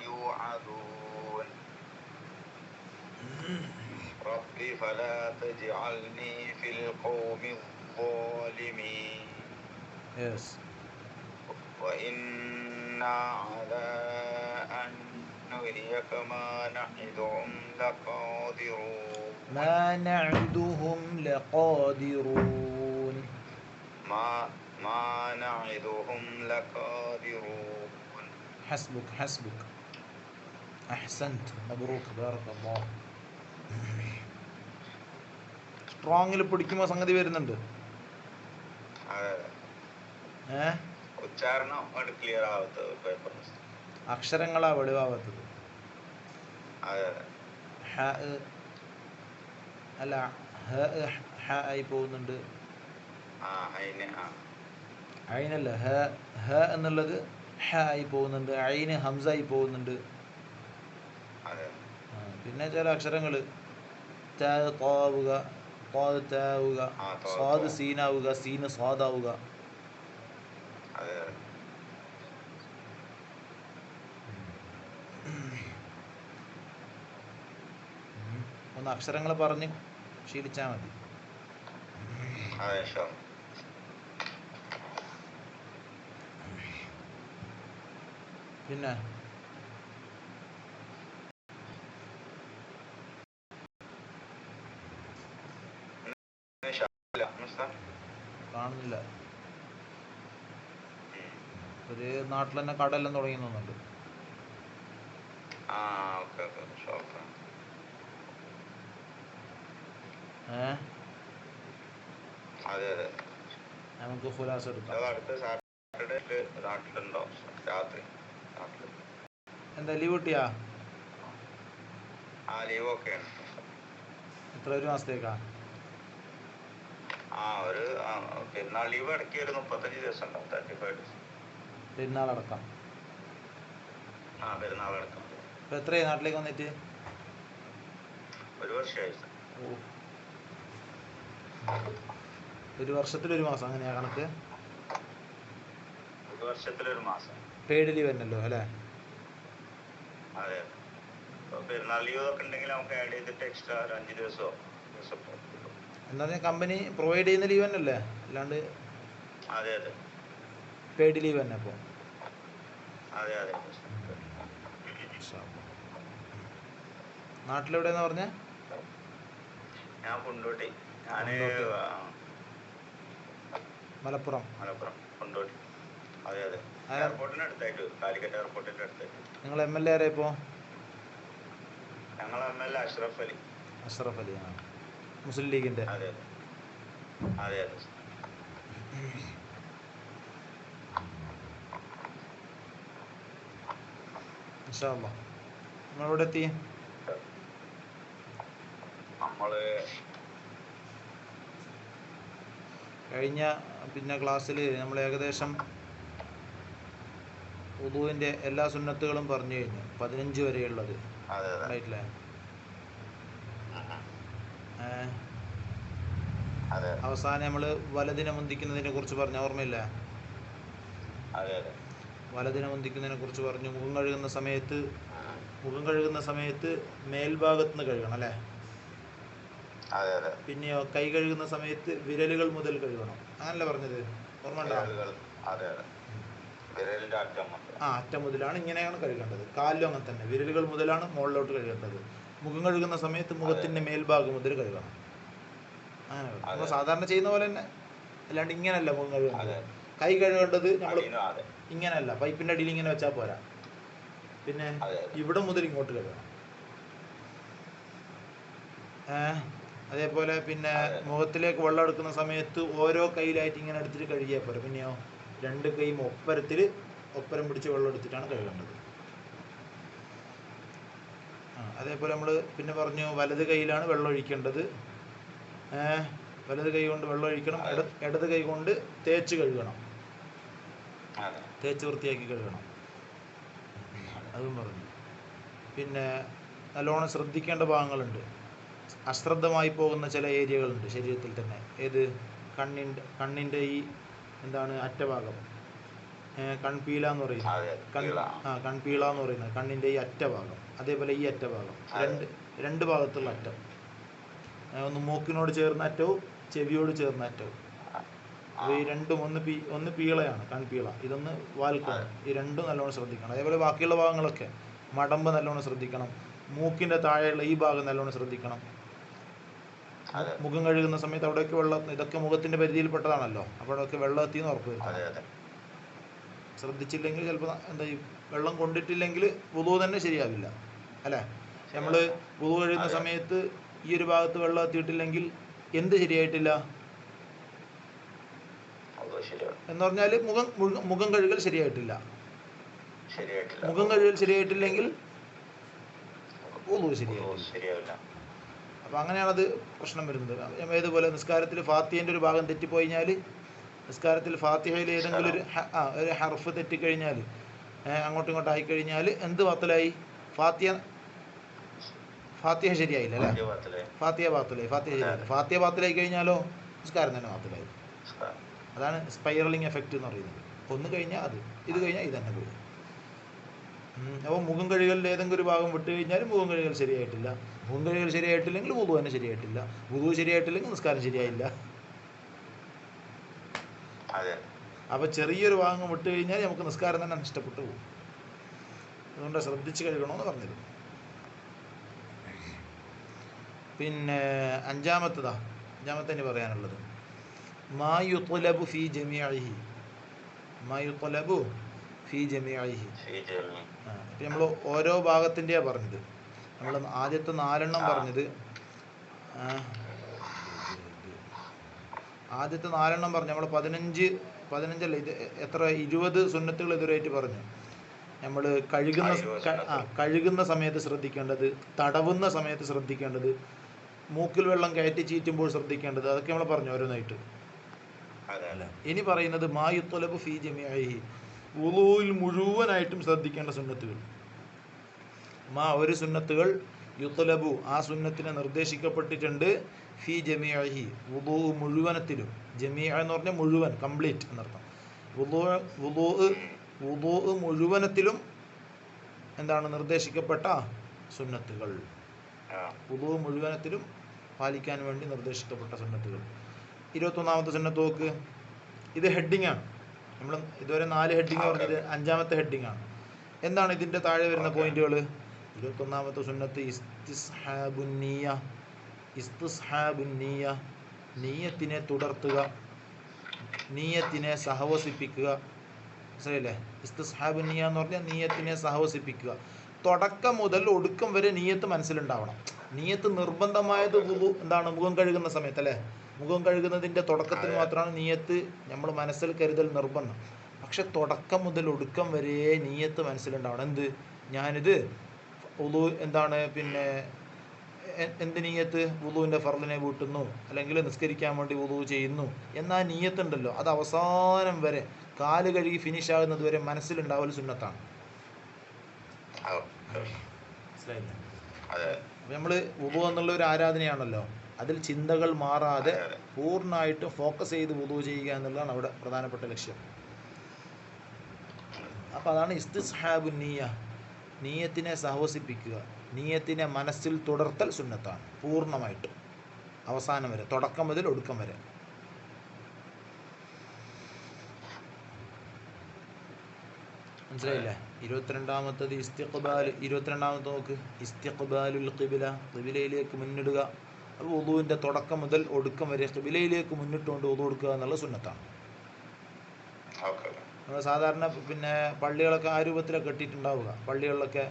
يوعدون ربي فلا تجعلني في القوم الظالمين yes. وإنا على أن نريك ما نعدهم لقادرون ما نعدهم لقادرون حسبك أحسنت مبروك بارك الله സ്ട്രോങ്ങിൽ പിടിക്കുമ്പോൾ സംഗതി വരുന്നുണ്ട് ഉച്ചാരണം ക്ലിയർ ആവാത്തത് അക്ഷരങ്ങളാ വെളിവാവാത്തത് അല്ല ഹ ആയി പോകുന്നുണ്ട് ഐനല്ല ഹ എന്നുള്ളത് ഹ ആയി പോകുന്നുണ്ട് ഐന് ഹംസ ആയി പോകുന്നുണ്ട് പിന്നെ ചില അക്ഷരങ്ങൾ താവുക താവുക സ്വാദ് സീനാവുക സീന് സ്വാദാവുക ഒന്ന് അക്ഷരങ്ങൾ പറഞ്ഞ് ശീലിച്ചാൽ മതി പിന്നെ കാണുന്നില്ല ഒരു നാട്ടിൽ തന്നെ കടയെല്ലാം തുടങ്ങുന്നുണ്ട് നമുക്ക് ഖുലാസ എടുക്കാം എന്താ ലീവ് കിട്ടിയാ എത്ര ഒരു മാസത്തേക്കാ പെരുന്നാൾ ലീവ് ഇടയ്ക്ക് ഒരു 35 ദിവസം ഉണ്ടാവും 35 ദിവസം പെരുന്നാളടക്കം പെരുന്നാളടക്കം ഇപ്പൊ എത്രയായി നാട്ടിലേക്ക് വന്നിട്ട് ഒരു വർഷമായി ഒരു വർഷത്തിലൊരു മാസം അങ്ങനെയാ കണക്ക് ഒരു വർഷത്തിലൊരു മാസം പെയ്ഡ് ലീവ് തന്നെയല്ലോ അല്ലേ അതെ പെരുന്നാൾ ലീവ് ഒക്കെ ഉണ്ടെങ്കിൽ നമുക്ക് ആഡ് ചെയ്തിട്ട് എക്സ്ട്രാ ഒരു 5 ദിവസമോ എന്താ കമ്പനി പ്രൊവൈഡ് ചെയ്യുന്ന ലീവ് തന്നെയല്ലേ അല്ലാണ്ട് അതെ അതെ പെയ്ഡ് ലീവ് തന്നെ അപ്പോൾ അതെ അതെ നാട്ടിലെവിടെയെന്നാ പറഞ്ഞേ ഞാൻ കൊണ്ടോട്ടി മലപ്പുറം കൊണ്ടോട്ടി അതെ അതെ എയർപോർട്ടിന് അടുത്തായിട്ട് കാലിക്കറ്റ് എയർപോർട്ടിന്റെ അടുത്തായിട്ട് നിങ്ങൾ MLA ആരാ ഇപ്പോൾ ഞങ്ങൾ MLA അഷ്റഫ് അലി ആ മുസ്ലിം ലീഗിന്റെ അതെ അതെ അതെ ഇൻഷാ അല്ലാഹ് നമ്മളെവിടെ എത്തി നമ്മള് കഴിഞ്ഞ ക്ലാസ്സിൽ നമ്മൾ ഏകദേശം വുദൂവിന്റെ എല്ലാ സുന്നത്തുകളും പറഞ്ഞു കഴിഞ്ഞു 15 വരെയുള്ളത് റൈറ്റ്ല്ലേ അവസാനം നമ്മൾ വലതിനെ മുന്തിക്കുന്നതിനെ കുറിച്ച് പറഞ്ഞ ഓർമ്മയില്ല വലതിനെ മുന്തിക്കുന്നതിനെ കുറിച്ച് പറഞ്ഞു മുഖം കഴുകുന്ന സമയത്ത് മേൽഭാഗത്ത് നിന്ന് കഴുകണം അല്ലേ പിന്നെയോ കൈ കഴുകുന്ന സമയത്ത് വിരലുകൾ മുതൽ കഴുകണം അങ്ങനല്ലേ പറഞ്ഞത് ഓർമ്മ ഉണ്ടോ വിരലിന്റെ അറ്റം മുതൽ. അറ്റം മുതലാണ് ഇങ്ങനെയാണ് കഴുകേണ്ടത്. കാലിലും അങ്ങനെ തന്നെ, വിരലുകൾ മുതലാണ് മുകളിലോട്ട് കഴുകേണ്ടത്. മുഖം കഴുകുന്ന സമയത്ത് മുഖത്തിന്റെ മേൽഭാഗം മുതൽ കഴുകണം. അങ്ങനെ നമ്മൾ സാധാരണ ചെയ്യുന്ന പോലെ തന്നെ, അല്ലാണ്ട് ഇങ്ങനെയല്ല മുഖം കഴുകേണ്ടത്. കൈ കഴുകേണ്ടത് നമ്മൾ ഇങ്ങനെയല്ല, പൈപ്പിന്റെ അടിയിൽ ഇങ്ങനെ വെച്ചാൽ പോരാ, പിന്നെ ഇവിടെ മുതൽ ഇങ്ങോട്ട് കഴുകണം. അതേപോലെ പിന്നെ മുഖത്തിലേക്ക് വെള്ളം എടുക്കുന്ന സമയത്ത് ഓരോ കൈയിലായിട്ട് ഇങ്ങനെ എടുത്തിട്ട് കഴുകിയാൽ പോരാ, പിന്നെയോ 2 കൈയും ഒപ്പരം പിടിച്ച് വെള്ളം എടുത്തിട്ടാണ് കഴുകേണ്ടത്. അതേപോലെ നമ്മൾ പിന്നെ പറഞ്ഞു വലത് കൈയിലാണ് വെള്ളം ഒഴിക്കേണ്ടത്. വലത് കൈ കൊണ്ട് വെള്ളം ഒഴിക്കണം, ഇടത് കൈ കൊണ്ട് തേച്ച് കഴുകണം, തേച്ച് വൃത്തിയാക്കി കഴുകണം, അതും പറഞ്ഞു. പിന്നെ നല്ലോണം ശ്രദ്ധിക്കേണ്ട ഭാഗങ്ങളുണ്ട്. അശ്രദ്ധമായി പോകുന്ന ചില ഏരിയകളുണ്ട് ശരീരത്തിൽ തന്നെ. ഏത്? കണ്ണിൻ്റെ ഈ എന്താണ് അറ്റഭാഗം, കൺപീള എന്ന് പറയുന്നത്, കൺപീള എന്ന് പറയുന്നത് കണ്ണിൻ്റെ ഈ അറ്റഭാഗം. അതേപോലെ ഈ അറ്റഭാഗം, രണ്ട് ഭാഗത്തുള്ള അറ്റം, ഒന്ന് മൂക്കിനോട് ചേർന്ന അറ്റവും ചെവിയോട് ചേർന്ന അറ്റവും. അപ്പോൾ ഈ രണ്ടും ഒന്ന് പീളയാണ്, കൺപീള, ഇതൊന്ന് വാൽക്കാണ്. ഈ രണ്ടും നല്ലോണം ശ്രദ്ധിക്കണം. അതേപോലെ ബാക്കിയുള്ള ഭാഗങ്ങളൊക്കെ മടമ്പ് നല്ലോണം ശ്രദ്ധിക്കണം. മൂക്കിൻ്റെ താഴെയുള്ള ഈ ഭാഗം നല്ലോണം ശ്രദ്ധിക്കണം. മുഖം കഴുകുന്ന സമയത്ത് അവിടെയൊക്കെ വെള്ളം, ഇതൊക്കെ മുഖത്തിന്റെ പരിധിയിൽപ്പെട്ടതാണല്ലോ, അപ്പോൾ അവിടെയൊക്കെ വെള്ളം എത്തിയെന്ന് ഉറപ്പ് വരുത്തണം. ശ്രദ്ധിച്ചില്ലെങ്കിൽ ചിലപ്പോൾ എന്താ, ഈ വെള്ളം കൊണ്ടിട്ടില്ലെങ്കിൽ വുളു തന്നെ ശരിയാവില്ല, അല്ലേ? നമ്മൾ വുളു കഴുകുന്ന സമയത്ത് ഈ ഒരു ഭാഗത്ത് വെള്ളം എത്തിയിട്ടില്ലെങ്കിൽ എന്ത് ശരിയായിട്ടില്ല എന്ന് പറഞ്ഞാൽ മുഖം കഴുകൽ ശരിയായിട്ടില്ല. മുഖം കഴുകൽ ശരിയായിട്ടില്ലെങ്കിൽ വുളു ശരിയാവില്ല. അപ്പോൾ അങ്ങനെയാണത് പ്രശ്നം വരുന്നത്. ഏതുപോലെ നിസ്കാരത്തിൽ ഫാത്തിഹേൻ്റെ ഒരു ഭാഗം തെറ്റിപ്പോയി കഴിഞ്ഞാൽ, നിസ്കാരത്തിൽ ഫാത്തിഹയിൽ ഏതെങ്കിലും ഒരു ഹർഫ് തെറ്റിക്കഴിഞ്ഞാൽ, അങ്ങോട്ടും ഇങ്ങോട്ടും ആയിക്കഴിഞ്ഞാൽ എന്ത് ബാത്തിലായി? ഫാത്തിഹ ശരിയായില്ല, അല്ലേ? ഫാത്തിഹ ശരിയായില്ല. ഫാത്തിഹ ബാത്തിലായി കഴിഞ്ഞാലോ നിസ്കാരം തന്നെ ബാത്തിലായി. അതാണ് സ്പൈറലിംഗ് എഫക്റ്റ് എന്ന് പറയുന്നത്. ഒന്ന് കഴിഞ്ഞാൽ അത്, ഇത് കഴിഞ്ഞാൽ ഇത് തന്നെ പോയി. അപ്പോൾ മുഖം കഴുകലിൽ ഏതെങ്കിലും ഒരു ഭാഗം വിട്ട് കഴിഞ്ഞാൽ മുഖം കഴുകൽ ശരിയായിട്ടില്ല. മുഖം കഴുകൽ ശരിയായിട്ടില്ലെങ്കിൽ വുളു തന്നെ ശരിയായിട്ടില്ല. വുളു ശരിയായിട്ടില്ലെങ്കിൽ നിസ്കാരം ശരിയായില്ല. അപ്പോൾ ചെറിയൊരു ഭാഗം വിട്ട് കഴിഞ്ഞാൽ നമുക്ക് നിസ്കാരം തന്നെ നഷ്ടപ്പെട്ടു പോകും. അതുകൊണ്ട് ശ്രദ്ധിച്ച് കഴുകണമെന്ന് പറഞ്ഞത്. പിന്നെ അഞ്ചാമത്തെ ഇനി പറയാനുള്ളത് മാ യുത്ലബു ഫീ ജമീഇഹി. ഇപ്പം നമ്മൾ ഓരോ ഭാഗത്തിൻ്റെയാണ് പറഞ്ഞത്. നമ്മൾ ആദ്യത്തെ 4 പറഞ്ഞത്, നമ്മൾ 15 ഇത് എത്ര 20 സുന്നത്തുകൾ ഇതുവരെയായിട്ട് പറഞ്ഞു. നമ്മൾ കഴുകുന്ന സമയത്ത് ശ്രദ്ധിക്കേണ്ടത്, തടവുന്ന സമയത്ത് ശ്രദ്ധിക്കേണ്ടത്, മൂക്കിൽ വെള്ളം കയറ്റി ചീറ്റുമ്പോൾ ശ്രദ്ധിക്കേണ്ടത്, അതൊക്കെ നമ്മൾ പറഞ്ഞു ഓരോന്നായിട്ട്. ഇനി പറയുന്നത് മാ യുത്ലബു ഫീ ജമീഇഹി, വുളൂയിൽ മുഴുവനായിട്ടും ശ്രദ്ധിക്കേണ്ട സുന്നത്തുകൾ. ഒരു സുന്നത്തുകൾ യുത്ലബു, ആ സുന്നത്തിനെ നിർദ്ദേശിക്കപ്പെട്ടിട്ടുണ്ട്, ഫീ ജമീഇഹി, വുളൂ മുഴുവനത്തിലും. ജമീഅ എന്ന് പറഞ്ഞാൽ മുഴുവൻ, കംപ്ലീറ്റ് എന്നർത്ഥം. വുളൂ മുഴുവനത്തിലും എന്താണ് നിർദ്ദേശിക്കപ്പെട്ട സുന്നത്തുകൾ. വുളൂ മുഴുവനത്തിലും പാലിക്കാൻ വേണ്ടി നിർദ്ദേശിക്കപ്പെട്ട സുന്നത്തുകൾ. 21ാമത്തെ സുന്നത്ത് നോക്ക്. ഇത് ഹെഡിങ് ആണ്. നമ്മൾ ഇതുവരെ 4 ഹെഡിങ് പറഞ്ഞത്, 5ാമത്തെ ഹെഡിങ് ആണ്. എന്താണ് ഇതിൻ്റെ താഴെ വരുന്ന പോയിന്റുകൾ? 21ാമത്തെ സുന്നത്ത് ഇസ്തിസ്ഹാബുന്നീയ, നീയത്തിനെ തുടർത്തുക, നീയത്തിനെ സഹവസിപ്പിക്കുക. മനസ്സിലായില്ലേ? ഇസ്തിസ്ഹാബുന്നീയ എന്ന് പറഞ്ഞാൽ നീയത്തിനെ സഹവസിപ്പിക്കുക. തുടക്കം മുതൽ ഒടുക്കം വരെ നീയത്ത് മനസ്സിലുണ്ടാവണം. നീയത്ത് നിർബന്ധമായത് എന്താണ്? മുഖം കഴുകുന്ന സമയത്ത്, അല്ലേ? മുഖം കഴുകുന്നതിൻ്റെ തുടക്കത്തിൽ മാത്രമാണ് നീയത്ത് നമ്മൾ മനസ്സിൽ കരുതൽ നിർബന്ധം. പക്ഷെ തുടക്കം മുതൽ ഒടുക്കം വരെ നീയത്ത് മനസ്സിലുണ്ടാവണം. എന്ത്? ഞാനിത് വുളു എന്താണ്, പിന്നെ എന്ത് നീയത്ത്? വുളുവിൻ്റെ ഫർളിനെ വീട്ടുന്നു, അല്ലെങ്കിൽ നിസ്കരിക്കാൻ വേണ്ടി വുളു ചെയ്യുന്നു എന്നാ നീയത്തുണ്ടല്ലോ, അത് അവസാനം വരെ കാല് കഴുകി ഫിനിഷ് ആകുന്നത് വരെ മനസ്സിലുണ്ടാവൽ സുന്നത്താണ്. മനസ്സിലായില്ലേ? അപ്പം നമ്മൾ വുളു എന്നുള്ള ഒരു ആരാധനയാണല്ലോ, അതിൽ ചിന്തകൾ മാറാതെ പൂർണ്ണമായിട്ടും ഫോക്കസ് ചെയ്ത് വുളു ചെയ്യുക എന്നുള്ളതാണ് അവിടെ പ്രധാനപ്പെട്ട ലക്ഷ്യം. അപ്പോൾ അതാണ് ഇസ്തിസ്ഹാബുന്നീയ, നീയത്തിനെ സഹവസിപ്പിക്കുക, നീയത്തിനെ മനസ്സിൽ തുടർത്തൽ സുന്നത്താണ് പൂർണ്ണമായിട്ടും, അവസാനം വരെ, തുടക്കം മുതൽ ഒടുക്കം വരെ. മനസ്സിലായില്ലേ? 22-ാമത്തത് ഇസ്തിഖ്ബാൽ. 22-ാമത്തെ നോക്ക്, ഇസ്തിഖ്ബാലുൽ ഖിബ്ല, ഖിബ്ലയിലേക്ക് മുന്നിടുക. അപ്പോൾ വുളൂവിൻ്റെ തുടക്കം മുതൽ ഒടുക്കം വരെ ഖിബ്ലയിലേക്ക് മുന്നിട്ടുകൊണ്ട് വുളൂ എടുക്കുക എന്നുള്ള സുന്നത്താണ്. നമ്മൾ സാധാരണ പിന്നെ പള്ളികളൊക്കെ ആ രൂപത്തിലൊക്കെ കെട്ടിയിട്ടുണ്ടാവുക. പള്ളികളിലൊക്കെ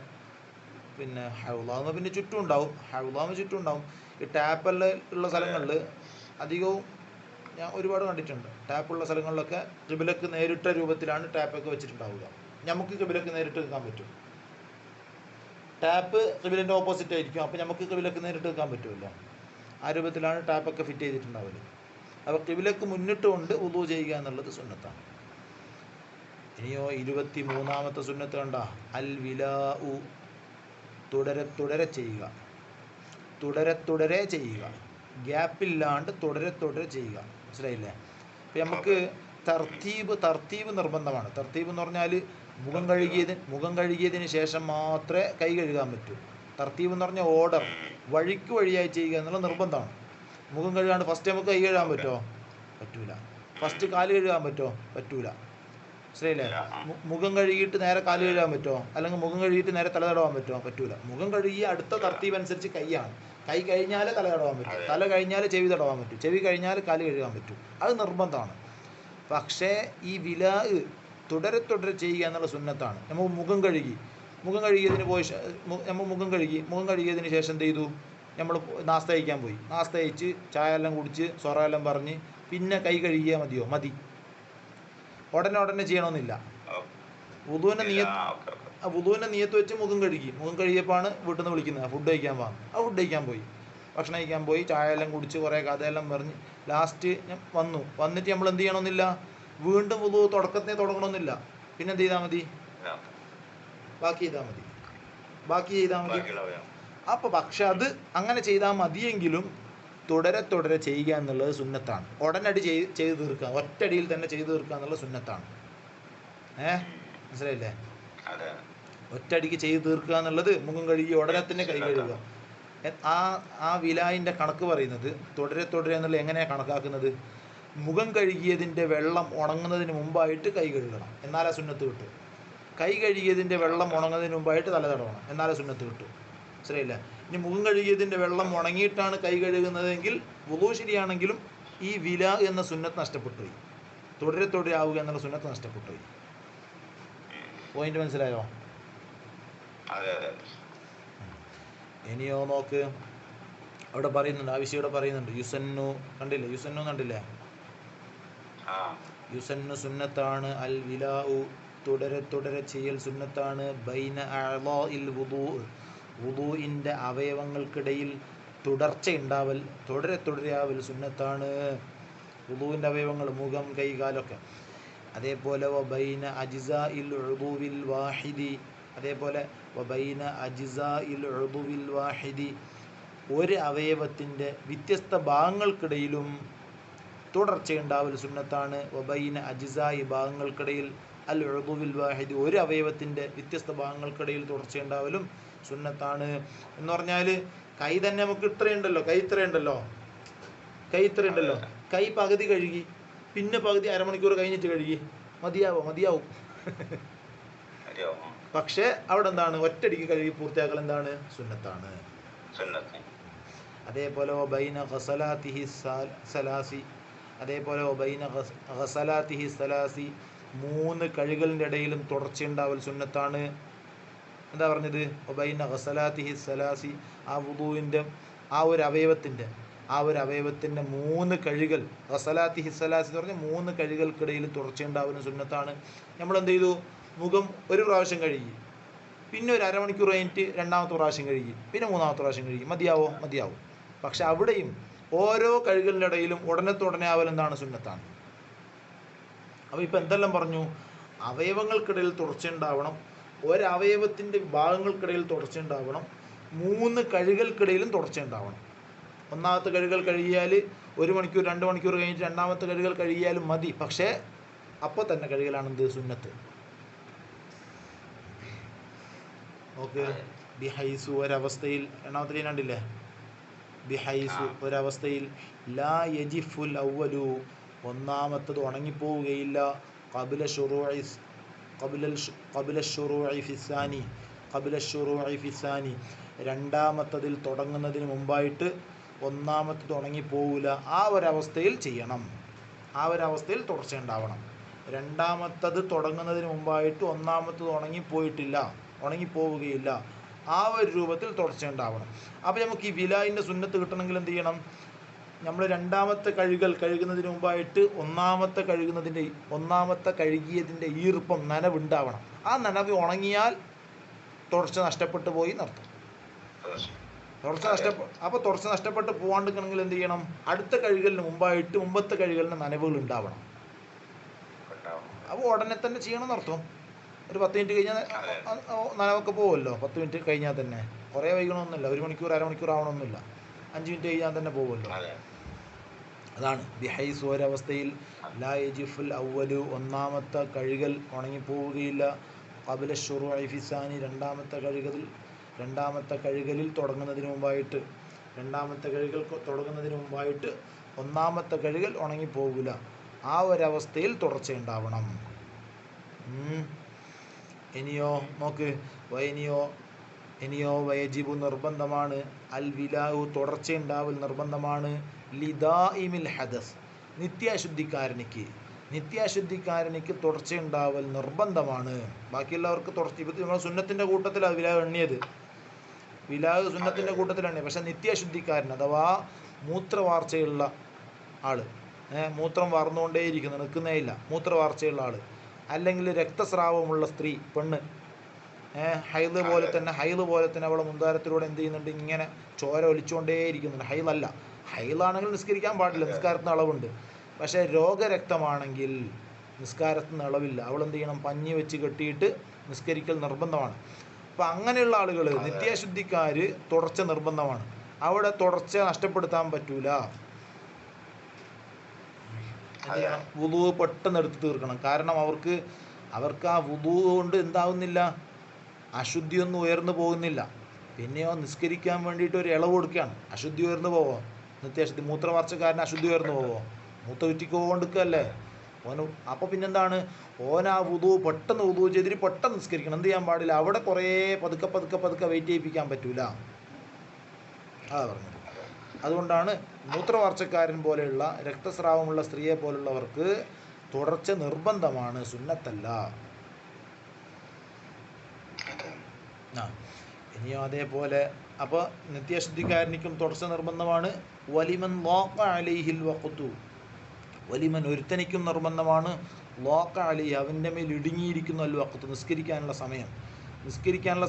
പിന്നെ ഹൗലാമ പിന്നെ ചുറ്റും ഉണ്ടാവും, ഹൗലാമ ചുറ്റും ഉണ്ടാവും. ഈ ടാപ്പെല്ലാം ഉള്ള സ്ഥലങ്ങളിൽ അധികവും ഞാൻ ഒരുപാട് കണ്ടിട്ടുണ്ട്. ടാപ്പുള്ള സ്ഥലങ്ങളിലൊക്കെ ഖിബ്ലക്ക് നേരിട്ട രൂപത്തിലാണ് ടാപ്പൊക്കെ വെച്ചിട്ടുണ്ടാവുക. നമുക്ക് ഖിബ്ലക്ക് നേരിട്ട് നിൽക്കാൻ പറ്റും. ടാപ്പ് ഖിബ്ലൻ്റെ ഓപ്പോസിറ്റ് ആയിരിക്കും, അപ്പോൾ നമുക്ക് ഖിബ്ലക്ക് നേരിട്ട് നിൽക്കാൻ പറ്റുമല്ലോ. ആ രൂപത്തിലാണ് ടാപ്പൊക്കെ ഫിറ്റ് ചെയ്തിട്ടുണ്ടാവുക. അപ്പോൾ ഖിബ്ലക്ക് മുന്നിട്ട് കൊണ്ട് വുളൂ ചെയ്യുക എന്നുള്ളത് സുന്നത്താണ്. ഇനിയോ 23-ാമത്തെ സുന്നത്ത് കണ്ട, അൽ വിലാഉ, തുടരെ തുടരെ ചെയ്യുക. തുടരെ ചെയ്യുക, ഗ്യാപ്പില്ലാണ്ട് തുടരെ ചെയ്യുക. മനസ്സിലായില്ലേ? അപ്പം നമുക്ക് തർത്തീബ് നിർബന്ധമാണ്. തർത്തീബ് എന്ന് പറഞ്ഞാൽ മുഖം കഴുകിയതിന് ശേഷം മാത്രമേ കൈ കഴുകാൻ പറ്റൂ. തർത്തീബ് എന്ന് പറഞ്ഞാൽ ഓർഡർ, വഴിയായി ചെയ്യുക എന്നുള്ള നിർബന്ധമാണ്. മുഖം കഴുകാണ്ട് ഫസ്റ്റ് നമുക്ക് കൈ കഴുകാൻ പറ്റുമോ? പറ്റൂല. ഫസ്റ്റ് കാല് കഴുകാൻ പറ്റുമോ? പറ്റൂല. മനസ്സിലായില്ലേ? മുഖം കഴുകിയിട്ട് നേരെ കാല് കഴുകാൻ പറ്റുമോ? അല്ലെങ്കിൽ മുഖം കഴുകിയിട്ട് നേരെ തല തടവാൻ പറ്റുമോ? പറ്റൂല. മുഖം കഴുകി അടുത്ത തർത്തീബ് അനുസരിച്ച് കൈയാണ്. കൈ കഴിഞ്ഞാൽ തല തടവാൻ പറ്റും, തല കഴിഞ്ഞാൽ ചെവി തടവാൻ പറ്റും, ചെവി കഴിഞ്ഞാൽ കാല് കഴുകാൻ പറ്റും. അത് നിർബന്ധമാണ്. പക്ഷേ ഈ വിലാ തുടരെ ചെയ്യുക എന്നുള്ള സുന്നത്താണ്. നമ്മൾ മുഖം കഴുകിയതിന് പോയി നമ്മൾ മുഖം കഴുകിയതിന് ശേഷം എന്ത് ചെയ്തു? നമ്മൾ നാസ്ത കഴിക്കാൻ പോയി. നാസ്ത കഴിച്ച് ചായ എല്ലാം കുടിച്ച് സൊറയെല്ലാം പറഞ്ഞ് പിന്നെ കൈ കഴുകിയാൽ മതിയോ? മതി. ഉടനെ ചെയ്യണമെന്നില്ല. വുളൂവിൻ്റെ നിയത്ത് വെച്ച് മുഖം കഴുകിയപ്പോഴാണ് വീട്ടിൽ നിന്ന് വിളിക്കുന്നത്, ഫുഡ് കഴിക്കാൻ പോകാം. ആ ഫുഡ് കഴിക്കാൻ പോയി, ഭക്ഷണം കഴിക്കാൻ പോയി, ചായ എല്ലാം കുടിച്ച് കുറേ കഥയെല്ലാം പറഞ്ഞ് ലാസ്റ്റ് വന്നിട്ട് നമ്മൾ എന്ത് ചെയ്യണമെന്നില്ല, വീണ്ടും വുളൂ തുടങ്ങണമെന്നില്ല. പിന്നെ എന്ത് ചെയ്താൽ മതി? ബാക്കി ചെയ്താൽ മതി. അപ്പോൾ പക്ഷെ അത് അങ്ങനെ ചെയ്താൽ മതിയെങ്കിലും തുടരെ ചെയ്യുക എന്നുള്ളത് സുന്നത്താണ്. ഉടനടി ചെയ്ത് തീർക്കുക, ഒറ്റടിയിൽ തന്നെ ചെയ്ത് തീർക്കുക എന്നുള്ളത് സുന്നത്താണ്. മനസ്സിലായില്ലേ? ഒറ്റടിക്ക് ചെയ്ത് തീർക്കുക എന്നുള്ളത് മുഖം കഴുകി ഉടനെ തന്നെ കൈ കഴുകുക. ആ വിലായിൻ്റെ കണക്ക് പറയുന്നത് തുടരെ എന്നുള്ള എങ്ങനെയാണ് കണക്കാക്കുന്നത്? മുഖം കഴുകിയതിൻ്റെ വെള്ളം ഉണങ്ങുന്നതിന് മുമ്പായിട്ട് കൈ കഴുകണം, എന്നാലേ സുന്നത്ത് കിട്ടും. കൈ കഴുകിയതിൻ്റെ വെള്ളം ഉണങ്ങുന്നതിന് മുമ്പായിട്ട് തല തടവണം, എന്നാലേ സുന്നത്ത് കിട്ടും. ശരിയല്ല? ഇനി മുഖം കഴുകിയതിൻ്റെ വെള്ളം ഉണങ്ങിയിട്ടാണ് കൈ കഴുകുന്നതെങ്കിൽ വുളൂ ശരിയാണെങ്കിലും ഈ വില എന്ന സുന്നത്ത് നഷ്ടപ്പെട്ടു പോയി. തുടരെ ആവുക എന്നുള്ള സുന്നത്ത് നഷ്ടപ്പെട്ടു പോയി. പോയിന്റ് മനസ്സിലായോ? ഇനിയോ നോക്ക്, അവിടെ പറയുന്നുണ്ട്, ആവശ്യം പറയുന്നുണ്ട്, യുസന്നു കണ്ടില്ലേ? യുസന്നു സുന്നത്താണ്. അൽ വിലാഉ, തുടരെ ചെയ്യൽ സുന്നത്താണ്. ബൈന അഅ്ളാഇൽ വുദൂ, വുദൂഇൻ്റെ അവയവങ്ങൾക്കിടയിൽ തുടർച്ചയുണ്ടാവൽ, തുടരെയാവൽ സുന്നത്താണ്. വുദൂഇൻ്റെ അവയവങ്ങൾ, മുഖം, കൈ, കാലൊക്കെ. അതേപോലെ വബൈന അജ്സാഇൽ ഉദുവിൽ വാഹിദി, അതേപോലെ വബൈന അജ്സാഇൽ ഉദുവിൽ വാഹിദി, ഒരു അവയവത്തിൻ്റെ വ്യത്യസ്ത ഭാഗങ്ങൾക്കിടയിലും തുടർച്ചയുണ്ടാവൽ സുന്നത്താണ്. വബൈന അജ്സായി, ഭാഗങ്ങൾക്കിടയിൽ, അൽ ഉദുവിൽ വാഹിദി, ഒരു അവയവത്തിൻ്റെ വ്യത്യസ്ത ഭാഗങ്ങൾക്കിടയിൽ തുടർച്ചയുണ്ടാവലും സുന്നത്താണ്. എന്ന് പറഞ്ഞാൽ കൈ തന്നെ നമുക്ക് ഇത്രയുണ്ടല്ലോ, കൈ പകുതി കഴുകി പിന്നെ പകുതി അരമണിക്കൂർ കഴിഞ്ഞിട്ട് കഴുകി മതിയാവും. പക്ഷേ അവിടെ എന്താണ്? ഒറ്റടിക്ക് കഴുകി പൂർത്തിയാക്കൽ എന്താണ്? സുന്നത്താണ്. അതേപോലെ വബൈന ഗസലാത്തിഹി സലാസി, അതേപോലെ വബൈന ഗസലാത്തിഹി സലാസി, 3 കഴുകലിൻ്റെ ഇടയിലും തുടർച്ചയുണ്ടാവൽ സുന്നത്താണ്. എന്താ പറഞ്ഞത്? വബൈന ഗസലാത്തിഹി സലാസി, ആ വുദൂവിൻ്റെ ആ ഒരു അവയവത്തിൻ്റെ 3 കഴുകൽ, ഗസലാത്തിഹി സലാസി എന്ന് പറഞ്ഞാൽ 3 കഴുകൾക്കിടയിൽ തുടർച്ചയുണ്ടാവുന്ന സുന്നത്താണ്. നമ്മളെന്ത് ചെയ്തു? മുഖം ഒരു പ്രാവശ്യം കഴുകി, പിന്നെ ഒരു അരമണിക്കൂർ കഴിഞ്ഞിട്ട് രണ്ടാമത്തെ പ്രാവശ്യം കഴുകി, പിന്നെ മൂന്നാമത്തെ പ്രാവശ്യം കഴുകി. മതിയാവും. പക്ഷെ അവിടെയും ഓരോ കഴുകലിൻ്റെ ഇടയിലും ഉടനെ ആവൽ എന്താണ്? സുന്നത്താണ്. അപ്പോൾ ഇപ്പം എന്തെല്ലാം പറഞ്ഞു? അവയവങ്ങൾക്കിടയിൽ തുടർച്ചയുണ്ടാവണം, ഒരവയവത്തിൻ്റെ ഭാഗങ്ങൾക്കിടയിൽ തുടർച്ചയുണ്ടാവണം, 3 കഴുകൽക്കിടയിലും തുടർച്ചയുണ്ടാവണം. ഒന്നാമത്തെ കഴുകൽ കഴുകിയാൽ 1 മണിക്കൂർ 2 മണിക്കൂർ കഴിഞ്ഞിട്ട് രണ്ടാമത്തെ കഴുകൽ കഴുകിയാലും മതി. പക്ഷേ അപ്പോൾ തന്നെ കഴുകലാണെന്ത്? സുന്നത്ത്. ഓക്കെ. ബിഹൈസു, ഒരവസ്ഥയിൽ, രണ്ടാമത്തെ ലൈൻ കണ്ടില്ലേ? ബിഹൈസു, ഒരവസ്ഥയിൽ, ലാ യജിഫുൽ അവ്വലു, ഒന്നാമത്തത് ഉണങ്ങിപ്പോവുകയില്ല, ഖബല ശുറൂഇ ഖബ്ല അശ്ശുറൂഇ ഫിസ്സാനി, ഖബ്ല അശ്ശുറൂഇ ഫിസ്സാനി, രണ്ടാമത്തതിൽ തുടങ്ങുന്നതിന് മുമ്പായിട്ട് ഒന്നാമത്തെ തുടങ്ങിപ്പോവില്ല. ആ ഒരവസ്ഥയിൽ ചെയ്യണം. ആ ഒരവസ്ഥയിൽ തുടർച്ച ഉണ്ടാവണം. രണ്ടാമത്തത് തുടങ്ങുന്നതിന് മുമ്പായിട്ട് ഒന്നാമത്തത് ഉണങ്ങിപ്പോവുകയില്ല. ആ ഒരു രൂപത്തിൽ തുടർച്ച ഉണ്ടാവണം. അപ്പോൾ നമുക്ക് ഈ വിലായിൻ്റെ സുന്നത്ത് കിട്ടണമെങ്കിൽ എന്ത് ചെയ്യണം? നമ്മൾ രണ്ടാമത്തെ കഴുകുന്നതിന് മുമ്പായിട്ട് ഒന്നാമത്തെ കഴുകിയതിൻ്റെ ഈർപ്പം, നനവുണ്ടാവണം. ആ നനവ് ഉണങ്ങിയാൽ തുടർച്ച നഷ്ടപ്പെട്ടു പോയി എന്നർത്ഥം. അപ്പോൾ തുടർച്ച നഷ്ടപ്പെട്ട് പോകാണ്ടിരിക്കണമെങ്കിൽ എന്ത് ചെയ്യണം? അടുത്ത കഴുകലിന് മുമ്പായിട്ട് മുമ്പത്തെ കഴുകലിന് നനവുകൾ ഉണ്ടാവണം. അപ്പോൾ ഉടനെ തന്നെ ചെയ്യണം എന്നർത്ഥം. ഒരു 10 മിനിറ്റ് കഴിഞ്ഞാൽ നനവൊക്കെ പോകുമല്ലോ. 10 മിനിറ്റ് കഴിഞ്ഞാൽ തന്നെ, കുറേ വൈകണമൊന്നുമില്ല. 1 മണിക്കൂർ അരമണിക്കൂർ ആവണമൊന്നുമില്ല. 5 മിനിറ്റ് കഴിഞ്ഞാൽ തന്നെ പോകുമല്ലോ. അതാണ് ബിഹൈസ്, ഒരവസ്ഥയിൽ ലാ യജിഫുൽ അവ്വലു, ഒന്നാമത്തെ കഴുകൽ ഉണങ്ങിപ്പോവുകയില്ല. ഖബ്ല അശ്ശുറൂഇ ഫിസ്സാനി, രണ്ടാമത്തെ കഴുകലിൽ തുടങ്ങുന്നതിന് മുമ്പായിട്ട് ഒന്നാമത്തെ കഴുകൽ ഉണങ്ങിപ്പോകില്ല. ആ ഒരവസ്ഥയിൽ തുടർച്ച ഉണ്ടാവണം. ഇനിയോ നോക്ക്, ഇനിയോ വയജിബു, നിർബന്ധമാണ്, അൽ വിലാഹു, തുടർച്ചയുണ്ടാവൽ നിർബന്ധമാണ്, ലിദാഇമിൽ ഹദസ്, നിത്യാശുദ്ധിക്കാരനിക്ക് തുടർച്ചയുണ്ടാവൽ നിർബന്ധമാണ്. ബാക്കിയുള്ളവർക്ക് തുടർച്ച, ഇപ്പം നമ്മൾ സുന്നത്തിൻ്റെ കൂട്ടത്തിലാണ് വിലാഹ് എണ്ണിയത്. വിലാഹ് സുന്നത്തിൻ്റെ കൂട്ടത്തിൽ എണ്ണിയത്. പക്ഷേ നിത്യാശുദ്ധിക്കാരൻ അഥവാ മൂത്രവാർച്ചയുള്ള ആൾ, മൂത്രം വാർന്നുകൊണ്ടേയിരിക്കുന്നു, നിൽക്കുന്നേ ഇല്ല, മൂത്രവാർച്ചയുള്ള ആൾ, അല്ലെങ്കിൽ രക്തസ്രാവമുള്ള സ്ത്രീ, പെണ്ണ്, ഹൈദ് പോലെ തന്നെ അവളെ മുന്താരത്തിലൂടെ എന്ത് ചെയ്യുന്നുണ്ട്? ഇങ്ങനെ ചോര ഒലിച്ചുകൊണ്ടേയിരിക്കുന്നുണ്ട്. ഹൈലാണെങ്കിൽ നിസ്കരിക്കാൻ പാടില്ല, നിസ്കാരത്തിന് അളവുണ്ട്. പക്ഷേ രോഗരക്തമാണെങ്കിൽ നിസ്കാരത്തിന് അളവില്ല. അവളെന്ത് ചെയ്യണം? പഞ്ഞി വെച്ച് കെട്ടിയിട്ട് നിസ്കരിക്കൽ നിർബന്ധമാണ്. അപ്പം അങ്ങനെയുള്ള ആളുകൾ, നിത്യാശുദ്ധിക്കാർ, തുടർച്ച നിർബന്ധമാണ്. അവിടെ തുടർച്ച നഷ്ടപ്പെടുത്താൻ പറ്റൂല. എന്ത് ചെയ്യണം? വുളു പെട്ടെന്ന് എടുത്ത് തീർക്കണം. കാരണം അവർക്ക് ആ വുളു കൊണ്ട് എന്താവുന്നില്ല? അശുദ്ധിയൊന്നും ഉയർന്നു പോകുന്നില്ല. പിന്നെയോ നിസ്കരിക്കാൻ വേണ്ടിയിട്ട് ഒരു ഇളവ് കൊടുക്കുകയാണ്. അശുദ്ധി ഉയർന്നു പോവോ? നിത്യാശുദ്ധി, മൂത്രവാർച്ചക്കാരന് അശുദ്ധി ഉയർന്നു പോവോ? മൂത്രവിറ്റിക്ക് പോകൊണ്ടിരിക്കുകയല്ലേ ഓന്. അപ്പോൾ പിന്നെന്താണ്? ആ വുളു പെട്ടെന്ന് വുളു ചെയ്തിട്ട് പെട്ടെന്ന് നിസ്കരിക്കണം. എന്ത് ചെയ്യാൻ പാടില്ല? അവിടെ കുറേ പതുക്കെ വെയിറ്റ് ചെയ്യിപ്പിക്കാൻ പറ്റൂല. അതാ പറഞ്ഞത്. അതുകൊണ്ടാണ് മൂത്രവാർച്ചക്കാരൻ പോലെയുള്ള, രക്തസ്രാവമുള്ള സ്ത്രീയെ പോലുള്ളവർക്ക് തുടർച്ച നിർബന്ധമാണ്, സുന്നത്തല്ല. ഇനിയോ അതേപോലെ, അപ്പോൾ നിത്യാശുദ്ധിക്കാരനിക്കും തുടർച്ച നിർബന്ധമാണ്. വലിമൻ ളാഖ അലൈഹിൽ വഖ്തു, വലിമൻ ഒരുത്തനിക്കും നിർബന്ധമാണ്. ളാഖ അലൈഹി, അവൻ്റെ മേൽ ഇടുങ്ങിയിരിക്കുന്ന അൽ വഖ്തു, നിസ്കരിക്കാനുള്ള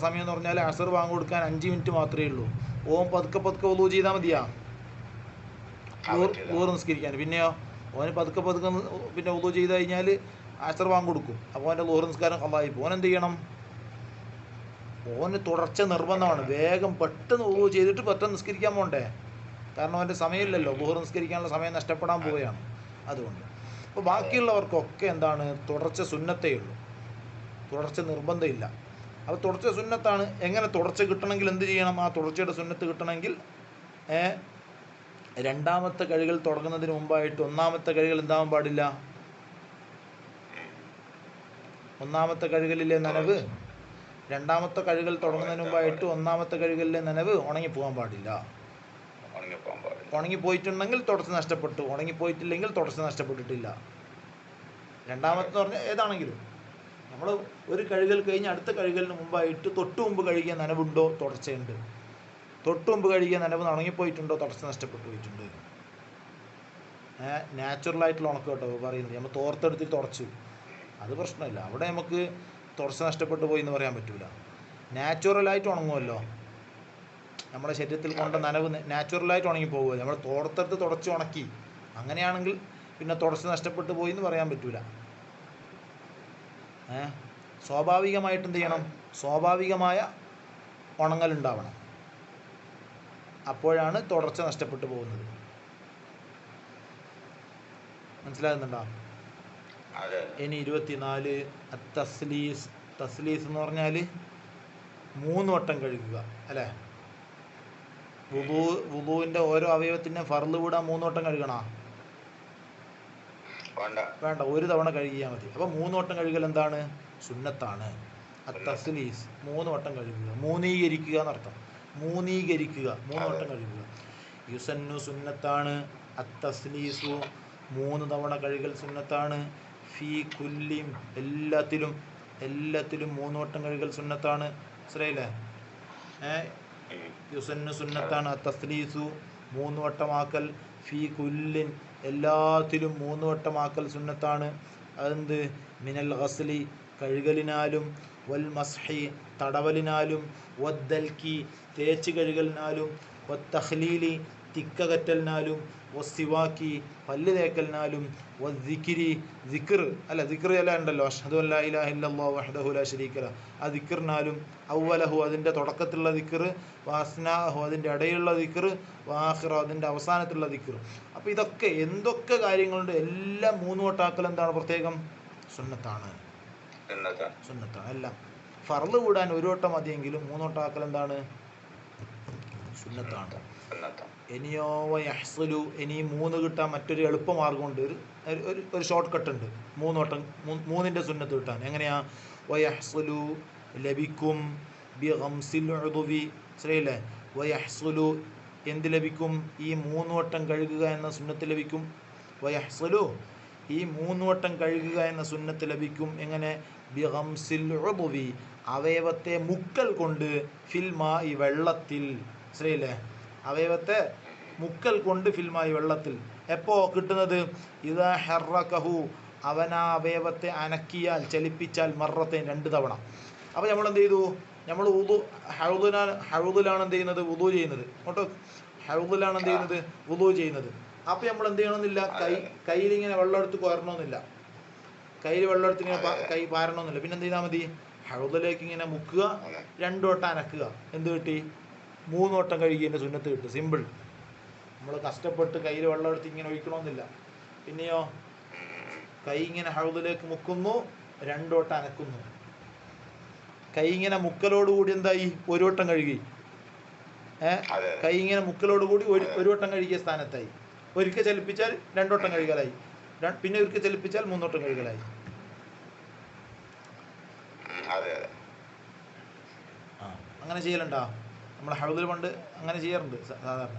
സമയം എന്ന് പറഞ്ഞാൽ അസർ വാങ്ങി കൊടുക്കാൻ 5 മിനിറ്റ് മാത്രമേ ഉള്ളൂ. പതുക്കെ വുളു ചെയ്താൽ മതിയാ ളുഹർ നിസ്കരിക്കാൻ. പിന്നെയോ ഓന് പതുക്കെ പിന്നെ വുളു ചെയ്ത് കഴിഞ്ഞാൽ അസർ വാങ്ങി കൊടുക്കും. അപ്പോൾ അവൻ്റെ ളുഹർ നിസ്കാരം ഖളായി പോകും. ഓനെന്ത് ചെയ്യണം? ഓന് തുടർച്ച നിർബന്ധമാണ്. വേഗം പെട്ടെന്ന് വുളു ചെയ്തിട്ട് പെട്ടെന്ന് നിസ്കരിക്കാൻ പോകണ്ടേ? കാരണം അവൻ്റെ സമയമില്ലല്ലോ, ളുഹർ നിസ്കരിക്കാനുള്ള സമയം നഷ്ടപ്പെടാൻ പോവുകയാണ്. അതുകൊണ്ട് അപ്പോൾ ബാക്കിയുള്ളവർക്കൊക്കെ എന്താണ്? തുടർച്ച സുന്നത്തേ ഉള്ളൂ, തുടർച്ച നിർബന്ധമില്ല. അപ്പോൾ തുടർച്ച സുന്നത്താണ്. എങ്ങനെ തുടർച്ച കിട്ടണമെങ്കിൽ എന്ത് ചെയ്യണം? ആ തുടർച്ചയുടെ സുന്നത്ത് കിട്ടണമെങ്കിൽ രണ്ടാമത്തെ കഴുകൽ തുടങ്ങുന്നതിന് മുമ്പായിട്ട് ഒന്നാമത്തെ കഴുകൽ എന്താവാൻ പാടില്ല? ഒന്നാമത്തെ കഴുകലിലെ നനവ്, രണ്ടാമത്തെ കഴുകൽ തുടങ്ങുന്നതിന് മുമ്പായിട്ട് ഒന്നാമത്തെ കഴുകലിലെ നനവ് ഉണങ്ങിപ്പോകാൻ പാടില്ല. ഉണങ്ങിപ്പോയിട്ടുണ്ടെങ്കിൽ തുടർച്ച നഷ്ടപ്പെട്ടു, ഉണങ്ങിപ്പോയിട്ടില്ലെങ്കിൽ തുടർച്ച നഷ്ടപ്പെട്ടിട്ടില്ല. രണ്ടാമത്തെ പറഞ്ഞാൽ ഏതാണെങ്കിലും നമ്മൾ ഒരു കഴുകൽ കഴിഞ്ഞ് അടുത്ത കഴുകലിന് മുമ്പായിട്ട് തൊട്ട് മുമ്പ് കഴുകിയ നനവുണ്ടോ? തുടർച്ചയുണ്ട്. തൊട്ട് മുമ്പ് കഴുകിയ നനവ് ഉണങ്ങിപ്പോയിട്ടുണ്ടോ? തുടർച്ച നഷ്ടപ്പെട്ടു പോയിട്ടുണ്ട്. നാച്ചുറലായിട്ടുള്ള ഉണക്ക് കേട്ടോ പറയുന്നത്. നമ്മൾ തോർത്തെടുത്തിട്ട് തുടച്ചു, അത് പ്രശ്നമില്ല. അവിടെ നമുക്ക് തുടർച്ച നഷ്ടപ്പെട്ടു പോയി എന്ന് പറയാൻ പറ്റൂല. നാച്ചുറലായിട്ട് ഉണങ്ങുമല്ലോ, നമ്മുടെ ശരീരത്തിൽ കൊണ്ട നനവ് നാച്ചുറലായിട്ട് ഉണങ്ങിപ്പോകുമല്ലോ. നമ്മൾ തോർത്തെടുത്ത് തുടച്ച് ഉണക്കി, അങ്ങനെയാണെങ്കിൽ പിന്നെ തുടർച്ച നഷ്ടപ്പെട്ടു പോയി എന്ന് പറയാൻ പറ്റൂല. സ്വാഭാവികമായിട്ട് എന്ത് ചെയ്യണം? സ്വാഭാവികമായ ഉണങ്ങലുണ്ടാവണം. അപ്പോഴാണ് തുടർച്ച നഷ്ടപ്പെട്ടു പോകുന്നത്. മനസ്സിലാകുന്നുണ്ടോ? ഇനി 24 തസ്ലീസ് എന്ന് പറഞ്ഞാൽ 3 വട്ടം കഴുകുക അല്ലേ? വുളുവിൻ്റെ ഓരോ അവയവത്തിൻ്റെ ഫർള് കൂടാൻ 3 വട്ടം കഴുകണോ? വേണ്ട, ഒരു തവണ കഴുകിയാൽ മതി. അപ്പോൾ 3 വട്ടം കഴുകൽ എന്താണ്? സുന്നത്താണ്. അത്തസ്ലീസ് 3 വട്ടം കഴുകുക, മൂന്നീകരിക്കുക എന്നർത്ഥം. മൂന്നീകരിക്കുക, 3 വട്ടം കഴുകുക. യുസന്നു സുന്നത്താണ്. അത്തസ്ലീസു 3 തവണ കഴുകൽ സുന്നത്താണ്. ഫീ കുല്ലിം എല്ലാത്തിലും 3 വട്ടം കഴുകൽ സുന്നത്താണ്. മനസ്സിലായില്ലേ? യുസന്നു സുന്നത്താണ്. അത്തസ്ലീസു 3 വട്ടമാക്കൽ. ഫീ കുല്ലിൻ എല്ലാത്തിലും 3 വട്ടമാക്കൽ സുന്നത്താണ്. അതെന്ത്? മിനൽ ഗസ്ലി കഴുകലിനാലും, വൽ മസ്ഹി തടവലിനാലും, വദ്ദൽക്കി തേച്ച് കഴുകലിനാലും, വത്തഖ്ലീലി തിക്കകറ്റലിനാലും, വസ്സിവാക്കി പല്ല് തേക്കലിനാലും, വദ്ദിക്രി ദിക്ർ അല്ല ഉണ്ടല്ലോ, അഷ്ഹദു അല്ലാ ഇലാഹ ഇല്ലല്ലാഹു വഹ്ദഹു ലാ ശരീക ലഹ്, ആ ദിക്റിനാലും, അവ്വലഹു അതിൻ്റെ തുടക്കത്തിലുള്ള ദിക്ർ, വാസ്നാഹു അതിൻ്റെ ഇടയിലുള്ള ദിക്ർ, വാഖിറു അതിൻ്റെ അവസാനത്തിലുള്ള ദിക്ർ. അപ്പോൾ ഇതൊക്കെ എന്തൊക്കെ കാര്യങ്ങളുണ്ട് എല്ലാം 3 വട്ടാക്കൽ എന്താണ്? പ്രത്യേകം സുന്നത്താണ്. എല്ലാം ഫർള് കൂടാൻ 1 വട്ടം മതിയെങ്കിലും 3 വട്ടാക്കൽ എന്താണ്? സുന്നത്താണ്. ഇനിയോ വയഹ്സുലു, ഇനി 3 കിട്ടാൻ മറ്റൊരു എളുപ്പമാർഗമുണ്ട്. ഒരു ഷോർട്ട് കട്ട് ഉണ്ട് 3 വട്ടം 3ൻ്റെ സുന്നത്ത് കിട്ടാൻ. എങ്ങനെയാ? വയഹ്സുലു ലഭിക്കും ബി ഗംസിൽ ഉദുവി. ശരിയല്ലേ? വയഹ്സുലു എന്ത് ലഭിക്കും? ഈ 3 വട്ടം കഴുകുക എന്ന സുന്നത്ത് ലഭിക്കും. വയഹ്സുലു ഈ 3 വട്ടം കഴുകുക എന്ന സുന്നത്ത് ലഭിക്കും. എങ്ങനെ? ബി ഗംസിൽ ഉദുവി അവയവത്തെ മുക്കൽ കൊണ്ട്, ഫിൽമായി വെള്ളത്തിൽ. ശരിയല്ലേ? അവയവത്തെ മുക്കൽ കൊണ്ട് ഫിൽമായി വെള്ളത്തിൽ. എപ്പോൾ കിട്ടുന്നത്? ഇദാ ഹറകഹു അവനാ അവയവത്തെ അനക്കിയാൽ, ചലിപ്പിച്ചാൽ, മറത്തെ 2 തവണ. അപ്പോൾ നമ്മൾ എന്ത് ചെയ്തു? നമ്മൾ ഹൗദിലാണ് എന്ത് ചെയ്യുന്നത്? വുദു ചെയ്യുന്നത്. കേട്ടോ, ഹൗദിലാണ് എന്ത് ചെയ്യുന്നത്? വുദു ചെയ്യുന്നത്. അപ്പോൾ നമ്മൾ എന്ത് ചെയ്യണമെന്നില്ല, കയ്യിലിങ്ങനെ വെള്ളം എടുത്ത് കോരണമെന്നില്ല, കയ്യിൽ വെള്ളം എടുത്ത് ഇങ്ങനെ കൈ പാരണമെന്നില്ല. പിന്നെ എന്ത് ചെയ്താൽ മതി? ഹൗദിലേക്ക് ഇങ്ങനെ മുക്കുക, 2 വട്ടം അനക്കുക. എന്ത് കിട്ടി? 3 വട്ടം കഴുകിയതിൻ്റെ സുന്നത്ത് കിട്ടും. സിമ്പിൾ. നമ്മൾ കഷ്ടപ്പെട്ട് കയ്യിൽ വെള്ളം എടുത്ത് ഇങ്ങനെ ഒഴിക്കണമെന്നില്ല. പിന്നെയോ കൈ ഇങ്ങനെ ഹൗദിലേക്ക് മുക്കുന്നു, 2 വട്ടം അനക്കുന്നു. കൈ ഇങ്ങനെ മുക്കലോടുകൂടി എന്തായി? 1 വട്ടം കഴുകി. കൈ ഇങ്ങനെ മുക്കലോടുകൂടി 1 വട്ടം കഴുകിയ സ്ഥാനത്തായി. ഒരിക്കൽ ചലിപ്പിച്ചാൽ 2 വട്ടം കഴുകലായി, പിന്നെ ഒരിക്കൽ ചലിപ്പിച്ചാൽ 3 വട്ടം കഴുകലായി. അങ്ങനെ ചെയ്യലുണ്ടോ? നമ്മൾ ഹൗദിൽ പണ്ട് അങ്ങനെ ചെയ്യാറുണ്ട് സാധാരണ.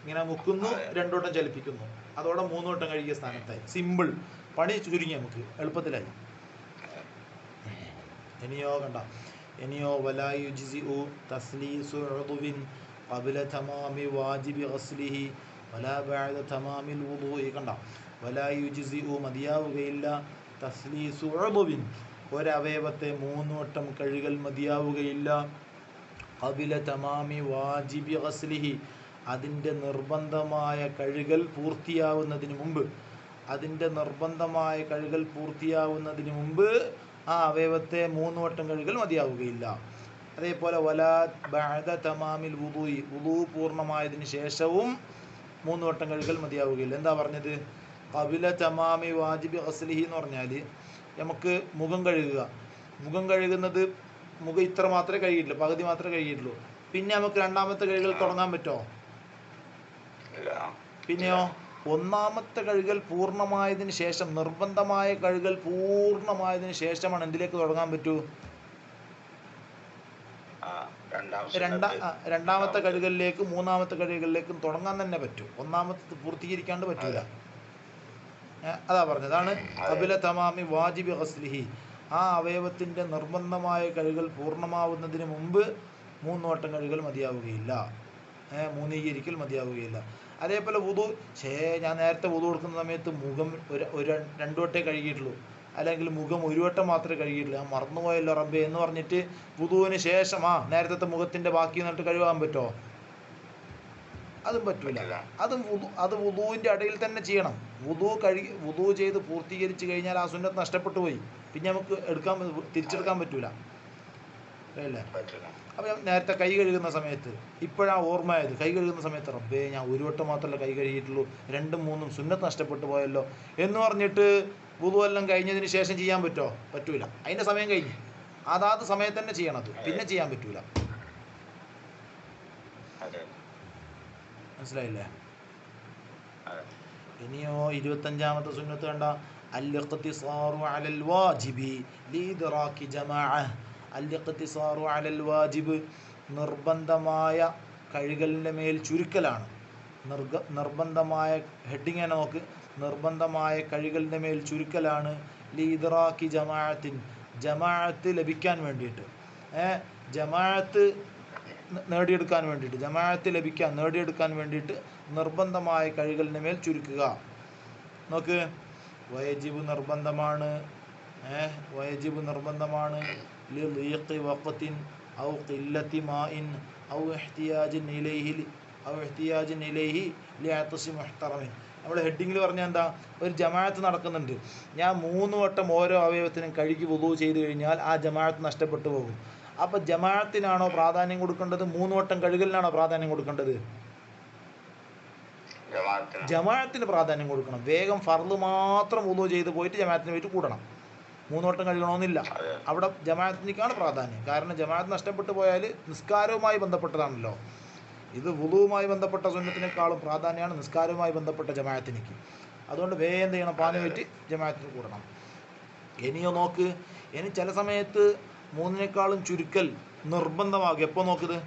ഇങ്ങനെ മുക്കുന്നു, 2 വട്ടം ചലിപ്പിക്കുന്നു, അതോടെ 3 വട്ടം കഴുകിയ സ്ഥാനത്തായി. സിമ്പിൾ. പണി ചുരുങ്ങി, നമുക്ക് എളുപ്പത്തിലായി. ഇനിയോ വലാ യുജ്സിഉ തസ്ലീസു ഉദുവിൻ ഖബ്ല തമാമി വാജിബി ഗസ്ലിഹി വലാ ബഅദ തമാമിൽ വുദൂഇ. കണ്ട, വലാ യുജ്സിഉ മതിയാവുകയില്ല, തസ്ലീസു ഉദുവിൻ ഒരവയവത്തെ 3 വട്ടം കഴുകൽ മതിയാവുകയില്ല, ഖബ്ല തമാമി വാജിബി ഗസ്ലിഹി അതിൻ്റെ നിർബന്ധമായ കഴുകൽ പൂർത്തിയാവുന്നതിന് മുമ്പ്, ആ അവയവത്തെ 3 വട്ടം കഴുകൽ മതിയാവുകയില്ല. അതേപോലെ വലാ ബഅദ തമാമിൽ വുദൂഇ വുദൂ പൂർണ്ണമായതിന് ശേഷവും 3 വട്ടം കഴുകൽ മതിയാവുകയില്ല. എന്താ പറഞ്ഞത്? ഖബ്ല തമാമി വാജിബി ഗസ്ലിഹി എന്ന് പറഞ്ഞാൽ നമുക്ക് മുഖം കഴുകുന്നത് മുഖം ഇത്ര മാത്രമേ കഴുകിയിട്ടുള്ളൂ, പകുതി മാത്രമേ കഴുകിയിട്ടുള്ളൂ. പിന്നെ നമുക്ക് 2ാമത്തെ കഴുകൽ തുടങ്ങാൻ പറ്റുമോ? പിന്നെയോ 1ാമത്തെ കഴുകൽ പൂർണ്ണമായതിന് ശേഷം, നിർബന്ധമായ കഴുകൽ പൂർണ്ണമായതിന് ശേഷമാണ് എന്തിലേക്ക് തുടങ്ങാൻ പറ്റൂ? 2ാമത്തെ കഴുകലിലേക്കും 3ാമത്തെ കഴുകലിലേക്കും തുടങ്ങാൻ തന്നെ പറ്റൂ. 1ാമത്തെ പൂർത്തീകരിക്കാണ്ട് പറ്റൂല. അതാ പറഞ്ഞതാണ് ഖബ്ല തമാമി വാജിബി ഗസ്ലിഹി ആ അവയവത്തിൻ്റെ നിർബന്ധമായ കഴുകൽ പൂർണ്ണമാവുന്നതിന് മുമ്പ് 3 വട്ടം കഴുകൽ മതിയാവുകയില്ല, മൂന്നീകരിക്കൽ മതിയാവുകയില്ല. അതേപോലെ വുദു, ഞാൻ നേരത്തെ വുദു കൊടുക്കുന്ന സമയത്ത് മുഖം ഒരു 2 വട്ടേ കഴുകിയിട്ടുള്ളൂ, അല്ലെങ്കിൽ മുഖം 1 വട്ടം മാത്രമേ കഴുകിയിട്ടുള്ളൂ, ഞാൻ മറന്നുപോയല്ലോ റബ്ബേ എന്ന് പറഞ്ഞിട്ട് വുദുവിന് ശേഷം നേരത്തെ മുഖത്തിൻ്റെ ബാക്കി എന്നിട്ട് കഴുകാൻ പറ്റുമോ? അതും പറ്റൂല. അത് വുദുവിൻ്റെ ഇടയിൽ തന്നെ ചെയ്യണം. വുദു ചെയ്ത് പൂർത്തീകരിച്ച് കഴിഞ്ഞാൽ ആ സുന്നത്ത് നഷ്ടപ്പെട്ടു പോയി, പിന്നെ നമുക്ക് തിരിച്ചെടുക്കാൻ പറ്റൂല, അല്ലേ? അപ്പോൾ നേരത്തെ കൈ കഴുകുന്ന സമയത്ത് ഇപ്പോഴാണ് ഓർമ്മയായത്, കൈ കഴുകുന്ന സമയത്ത് റബ്ബേ ഞാൻ 1 വട്ടം മാത്രമല്ല കൈ കഴുകിയിട്ടുള്ളൂ, 2ഉം 3ഉം സുന്നത്ത് നഷ്ടപ്പെട്ടു പോയല്ലോ എന്ന് പറഞ്ഞിട്ട് വുദു എല്ലാം കഴിഞ്ഞതിന് ശേഷം ചെയ്യാൻ പറ്റുമോ? പറ്റൂല. അതിൻ്റെ സമയം കഴിഞ്ഞ് അതാത് സമയത്ത് തന്നെ ചെയ്യണത്, പിന്നെ ചെയ്യാൻ പറ്റൂല. മനസ്സിലായില്ലേ? ഇനിയോ 25ാമത്തെ സുന്നത്ത് കണ്ട അൽ-ഇഖ്തിസാറു അലൽ വാജിബി ലീദ്റാക്കി ജമാഅ. അൽ-ഇഖ്തിസാറു അലൽ വാജിബ്, നിർബന്ധമായ കഴുകലിൻ്റെ മേൽ ചുരുക്കലാണ്. നിർബന്ധമായ ഹെഡിങ് തന്നെ നോക്ക്, നിർബന്ധമായ കഴുകലിൻ്റെ മേൽ ചുരുക്കലാണ്. ലീദ്റാക്കി ജമാഅത്തിൻ, ജമാഅത്ത് ലഭിക്കാൻ വേണ്ടിയിട്ട്, ജമാഅത്ത് നേടിയെടുക്കാൻ വേണ്ടിയിട്ട്, ജമാഅത്ത് നേടിയെടുക്കാൻ വേണ്ടിയിട്ട് നിർബന്ധമായ കഴുകലിൻ്റെ മേൽ ചുരുക്കുക. നോക്ക്, വയജിബ് നിർബന്ധമാണ്, വയജിബ് നിർബന്ധമാണ്. ലിളീഖി വഖ്തിൻ ഔ ഖില്ലത്തി മാഇൻ ഔ ഇഹ്തിയാജിൻ ഇലൈഹി ലിഅത്സി മുഹ്തറമിൻ. നമ്മൾ ഹെഡിങ്ങിൽ പറഞ്ഞാൽ എന്താ, ഒരു ജമാഅത്ത് നടക്കുന്നുണ്ട്, ഞാൻ 3 വട്ടം ഓരോ അവയവത്തിനും കഴുകി വുളൂ ചെയ്ത് കഴിഞ്ഞാൽ ആ ജമാഅത്ത് നഷ്ടപ്പെട്ടു പോകും. അപ്പം ജമാഅത്തിനാണോ പ്രാധാന്യം കൊടുക്കേണ്ടത്, 3 വട്ടം കഴുകലിനാണോ പ്രാധാന്യം കൊടുക്കേണ്ടത്? ജമാഅത്തിന് പ്രാധാന്യം കൊടുക്കണം. വേഗം ഫർള് മാത്രം വുളൂ ചെയ്ത് പോയിട്ട് ജമാഅത്തിന് പോയിട്ട് കൂടണം. 3 വട്ടം കഴുകണമെന്നില്ല. അവിടെ ജമാഅത്തിനേക്കാണ് പ്രാധാന്യം. കാരണം ജമാഅത്ത് നഷ്ടപ്പെട്ടു പോയാൽ നിസ്കാരവുമായി ബന്ധപ്പെട്ടതാണല്ലോ. ഇത് വുളുവുമായി ബന്ധപ്പെട്ട സുന്നത്തിനേക്കാളും പ്രാധാന്യമാണ് നിസ്കാരവുമായി ബന്ധപ്പെട്ട ജമാഅത്തിനേക്ക്. അതുകൊണ്ട് വേഗം എന്ത് ചെയ്യണം, പാഞ്ഞു പോയിട്ട് ജമാഅത്തിന് കൂടണം. ഇനിയോ നോക്ക്, ഇനി ചില സമയത്ത് 3-നേക്കാളും ചുരുക്കൽ നിർബന്ധമാകും. എപ്പോൾ നോക്കുന്നത്,